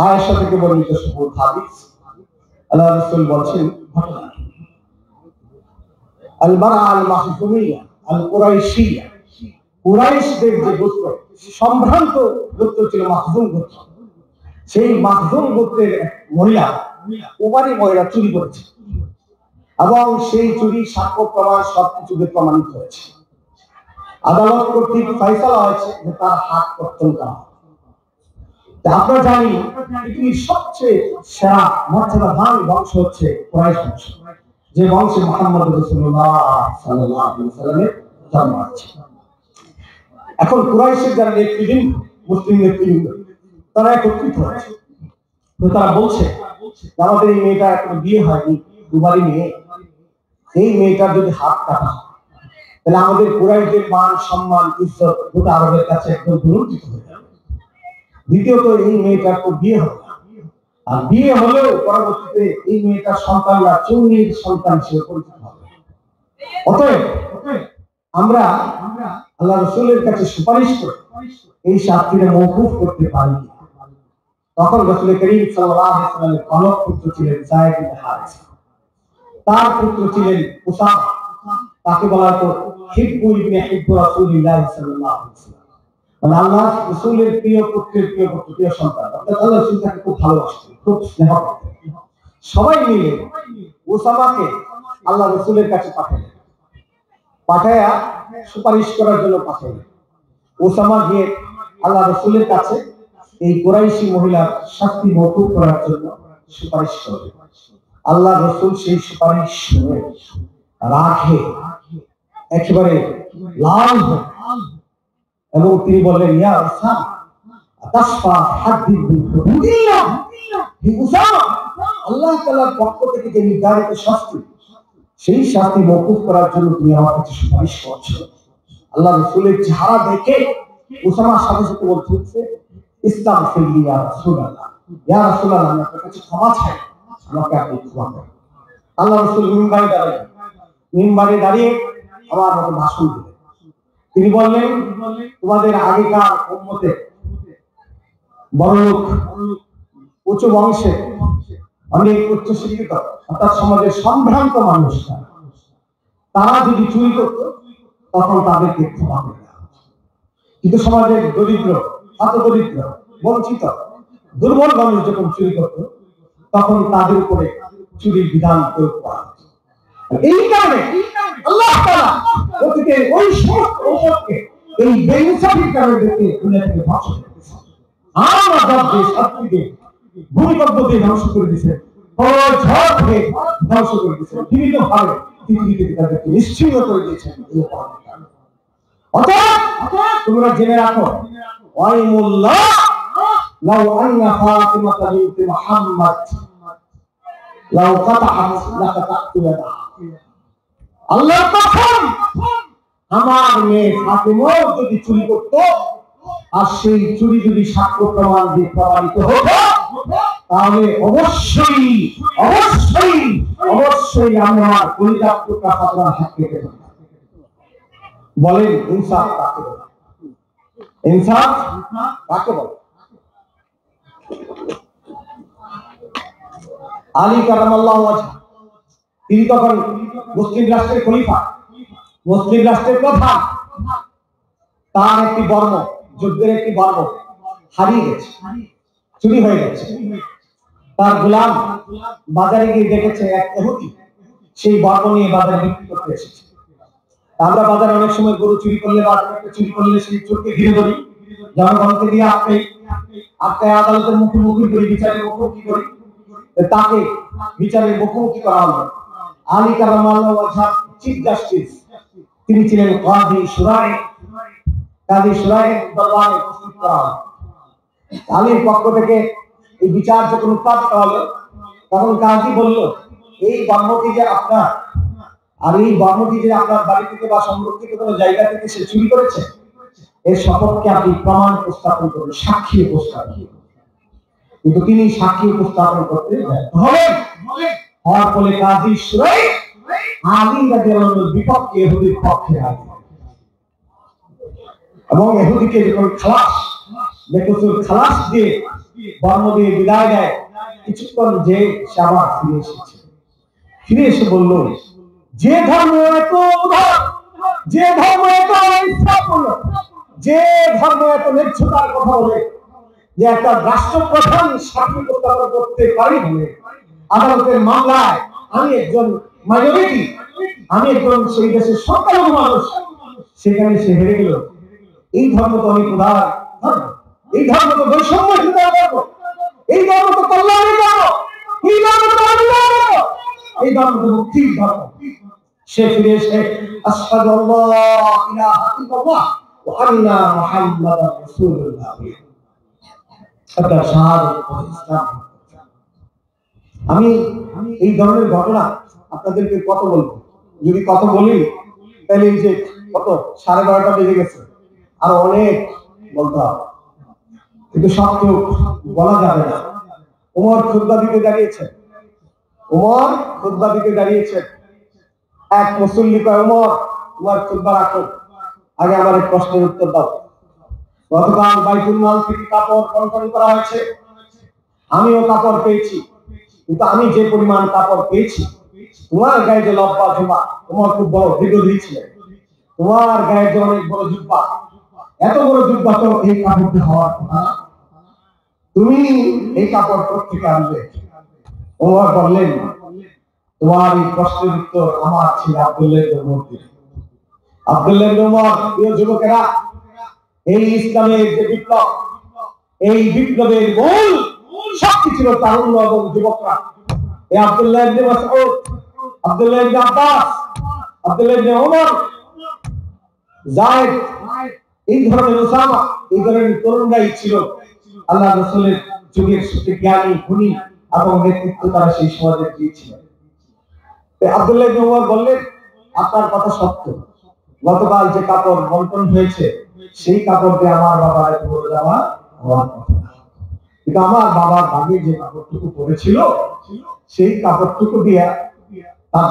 আয়েশা থেকে বর্ণিত সবুত হাদিস, আল্লাহ রাসূল বলেন, আল বারা আল মাখজুমিয়া আল কুরাইশিয়া, কুরাইশদের যে গোত্র, সম্ভ্রান্ত গোত্র ছিল মাখজুম গোত্র, সেই মাখজুম গোত্রের মহিলা, কুমারী মহিলা চুরি করেছে এবং সেই চুরি সাক্ষ্য প্রমাণ সবকিছুতে প্রমাণিত হয়েছে। আদালত কর্তৃক ফয়সালা হয়েছে যে তার হাত কর্তন করা হবে। আমরা জানি পৃথিবীর সবচেয়ে সেরা মর্যাদাবান বংশ হচ্ছে কুরাইশ বংশ, যে বংশে মুহাম্মদ রাসূলুল্লাহ সাল্লাল্লাহু আলাইহি ওয়াসাল্লামের জন্ম হয়েছে। এখন কুরাইশের যারা নেতৃবৃন্দ, মুসলিম নেতৃবৃন্দ, তারা একত্রিত হয়েছে। তো তারা বলছে আমাদের এই মেয়েটা এখনো বিয়ে হয়নি, দুবারই মেয়ে, এই মেয়েটার যদি হাত কাটা তাহলে আমাদের কুরাইশদের মান সম্মান ইজ্জত গোটা আরবের কাছে একদম দুর্নীত হয়ে যাবে। দ্বিতীয়ত এই মেয়েটার তো বিয়ে হবে না, আর বিয়ে হলেও পরবর্তীতে এই মেয়েটার সন্তানরা চুন্নির সন্তান হিসেবে পরিচিত হবে। অতএব আমরা আল্লাহ রাসূলের কাছে সুপারিশ করে এই শাস্তিটা মওকুফ করতে পারি। তখন রাসূল করিম সাল্লাল্লাহু আলাইহি ওয়াসাল্লামের কনক পুত্র ছিলেন যায়েদ ইবনে হারিসা, তার পুত্র ছিলেন উসামা, তাকে বলা হতো হিব্বু ইবনে হিব্বু রাসূলিল্লাহ সাল্লাল্লাহু আলাইহি ওয়াসাল্লাম, মানে আল্লাহ রাসূলের প্রিয় পুত্রের প্রিয় পুত্র, প্রিয় সন্তান। অর্থাৎ আল্লাহ রাসূল তাকে খুব ভালোবাসতেন, খুব স্নেহ করতেন। সবাই মিলে উসামাকে আল্লাহ রাসূলের কাছে পাঠায়া সুপারিশ করার জন্য পাঠালেন। উসামা গিয়ে আল্লাহ রাসূলের কাছে এই কুরাইশি মহিলার শাস্তি মওকুফ করার জন্য সুপারিশ করলেন। আল্লাহ রাসূল সেই সুপারিশ শুনে রাগে একেবারে লাল হয়ে, এবং তিনি বললেন, ইয়া উসামা আতাশফা হাদ্দিদ বিল হুদুদিল্লাহ, হে উসামা, আল্লাহ তাআলার পক্ষ থেকে যে নির্ধারিত শাস্তি, সেই শাস্তি মওকুফ করার জন্য তুমি আমার কাছে সুপারিশ করছো। আল্লাহ রাসূলের চেহারা দেখে উসামার সাথে সাথে বলছে, ইস্তাগফিরলি ইয়া রাসূলুল্লাহ, ইয়া রাসূলুল্লাহ, আমি আপনার কাছে ক্ষমা চাই, আমাকে আপনি ক্ষমা করুন। আল্লাহ রাসূল মিম্বারে দাঁড়িয়ে আমার মতো ভাষণ দিলেন। তিনি বললেন, তোমাদের আগেকার উম্মতে বড়লোক, উচ্চ বংশে, অনেক উচ্চ শিক্ষিত, অর্থাৎ সমাজের সম্ভ্রান্ত মানুষ, তারা যদি চুরি করত তখন তাদেরকে ক্ষমা করে দেওয়া হতো। কিন্তু সমাজের দরিদ্র, হতদরিদ্র, বঞ্চিত, দুর্বল মানুষ যখন চুরি করত তখন তাদের উপরে চুরির বিধান প্রয়োগ করা হতো। এই কারণে আল্লাহ তাআলা অতীতে ওই সমস্ত ঔষধকে এই বেইনসাফির কারণে দুনিয়া থেকে ধ্বংস করে দিয়েছে। আমরা যাদের শাস্তিকে ভূমিকম্প দিয়ে ধ্বংস করে দিয়েছে, ঝড় থেকে ধ্বংস করে দিয়েছে, বিভিন্ন ভাবে পৃথিবীতে তাদেরকে নিশ্চিহ্ন করে দিয়েছেন। অতএব তোমরা জেনে রাখো, ওয়াইমুল্লাহ লাউ আন্না ফাতিমাতা বিনতে মুহাম্মদ লাউ কাতাআত লাকাতাতু ইয়াদা, আল্লাহর কসম, আমার মেয়ে ফাতিমা যদি চুরি করত আর সেই চুরি যদি সাক্ষ্য প্রমাণ দিয়ে প্রমাণিত হতো, তাহলে অবশ্যই অবশ্যই অবশ্যই আমার কলিজার টুকরা ফাতিমার হাত কেটে দিতাম। বলেন ইনসাফ কাকে বলে? ইনসাফ কাকে বলে? আলী কারামাল্লাহু ওয়াজহা, তিনি তখন মুসলিম রাষ্ট্রের খলিফা, মুসলিম রাষ্ট্রের প্রধান। তার একটি বর্ম, যুদ্ধের একটি বর্ম হারিয়ে গেছে, চুরি হয়ে গেছে। তার গোলাম বাজারে গিয়ে দেখেছে এক ইহুদি সেই বর্ম নিয়ে বাজারে বিক্রি করতে এসেছে। আমরা বাজারে অনেক সময় গরু চুরি করলে বা চুরি করলে সেই চোরকে ঘিরে ধরি, জনগণকে দিয়ে আপনি আদালতের মুখোমুখি করি, বিচারের মুখোমুখি করি, তাকে বিচারের মুখোমুখি করা হলো। আলী কারামাল্লাহু ওয়াজহা চিফ জাস্টিস, তিনি ছিলেন কাজী শুরাইহ। কাজী শুরাইহ দরবারে উপস্থিত করা হলো। আলীর পক্ষ থেকে এই বিচার যখন উত্থাপিত হলো, তখন কাজী বলল, এই বর্মটি যে আপনার, আর এই বর্মটি যে আপনার বাড়ি থেকে বা সংরক্ষিত কোনো জায়গা থেকে সে চুরি করেছে, এর সপক্ষে আপনি প্রমাণ উপস্থাপন করুন, সাক্ষী উপস্থাপন করুন। কিন্তু তিনি সাক্ষী উপস্থাপন করতে ব্যর্থ হলেন। হওয়ার ফলে কাজী শুরাইহ আলী রাদিয়াল্লাহু আনহুর বিপক্ষে ইহুদির পক্ষে আসেন এবং ইহুদিকে যখন খালাস দিয়ে বর্ম দিয়ে বিদায় দেয়, কিছুক্ষণ যে সে আবার ফিরে এসে বলল, যে ধর্ম এত উদার, যে ধর্ম এত ইনসাফপূর্ণ, যে ধর্ম এত ন্যায্যতার কথা বলে, যে একটা রাষ্ট্রপ্রধান সাক্ষী উপস্থাপন করতে পারি বলে আদালতের মামলায় আমি একজন মাইনরিটি, আমি একজন সেই দেশের সংখ্যালঘু মানুষ, সেখানে সে হেরে গেল। এই ধর্ম তো অনেক উদার ধর্ম, এই ধর্ম তো বৈষম্যহীন ধর্ম, এই ধর্ম তো কল্যাণের ধর্ম, এই ধর্ম তো আল্লাহর ধর্ম, এই ধর্ম তো মুক্তির ধর্ম। সে ফিরে এসে আশহাদু আল্লা ইলাহা ইল্লাল্লাহ ওয়া আন্না মুহাম্মাদার রাসূলুল্লাহ একটা শাহাদাত ইসলাম। আমি এই ধরনের ঘটনা আপনাদেরকে কত বলবো, যদি কত বলি তাহলে এই যে কত 12:30 বেজে গেছে, আর অনেক বলতে হবে, কিন্তু সব কেউ বলা যাবে না। ওমর খুতবা দিতে দাঁড়িয়েছেন, ওমর খুতবা দিতে দাঁড়িয়েছেন। এক মুসল্লি কয়, ওমর তোমার খুতবা রাখো, আগে আমার এক প্রশ্নের উত্তর দাও। গতকাল বাইতুল মাল থেকে কাপড় বন্টন করা হয়েছে, আমিও কাপড় পেয়েছি, কিন্তু আমি যে পরিমাণ কাপড় পেয়েছি, তোমার গায়ে যে লব্বা জুব্বা, তোমার খুব বড় দীর্ঘদেহী ছিলেন, তোমার গায়ে যে অনেক বড় জুব্বা, এত বড় জুব্বা তো এই কাপড়টি হওয়ার কথা, তুমি এই কাপড় থেকে আনবে? ওমর বললেন, তোমার এই প্রশ্নের উত্তর আমার ছিল আব্দুল্লাহ ইবনে ওমর দিয়ে। আব্দুল্লাহ ইবনে ওমর, প্রিয় যুবকেরা, এই ইসলামের যে বিপ্লব, এই বিপ্লবের মূল শক্তি ছিল তারুণ্য এবং যুবকরা। এই আব্দুল্লাহ ইবনে মাসউদ, আব্দুল্লাহ ইবনে আব্বাস, আব্দুল্লাহ ইবনে ওমর, যায়েদ, এই ধরনের উসামা, এই ধরনের তরুণরাই ছিল আল্লাহ রাসূলের যুগের সবচেয়ে জ্ঞানী, গুণী এবং নেতৃত্ব তারা সেই সমাজে দিয়েছিলেন। আব্দুল্লাহ ইবনে ওমর বললেন, আপনার কথা সত্য, গতকাল যে কাপড় বন্টন হয়েছে সেই কাপড় দিয়ে আমার বাবার পরে যাওয়া হওয়ার কথা, কিন্তু আমার বাবার ভাগে যে কাপড়টুকু পরেছিল সেই কাপড়টুকু দিয়ে তার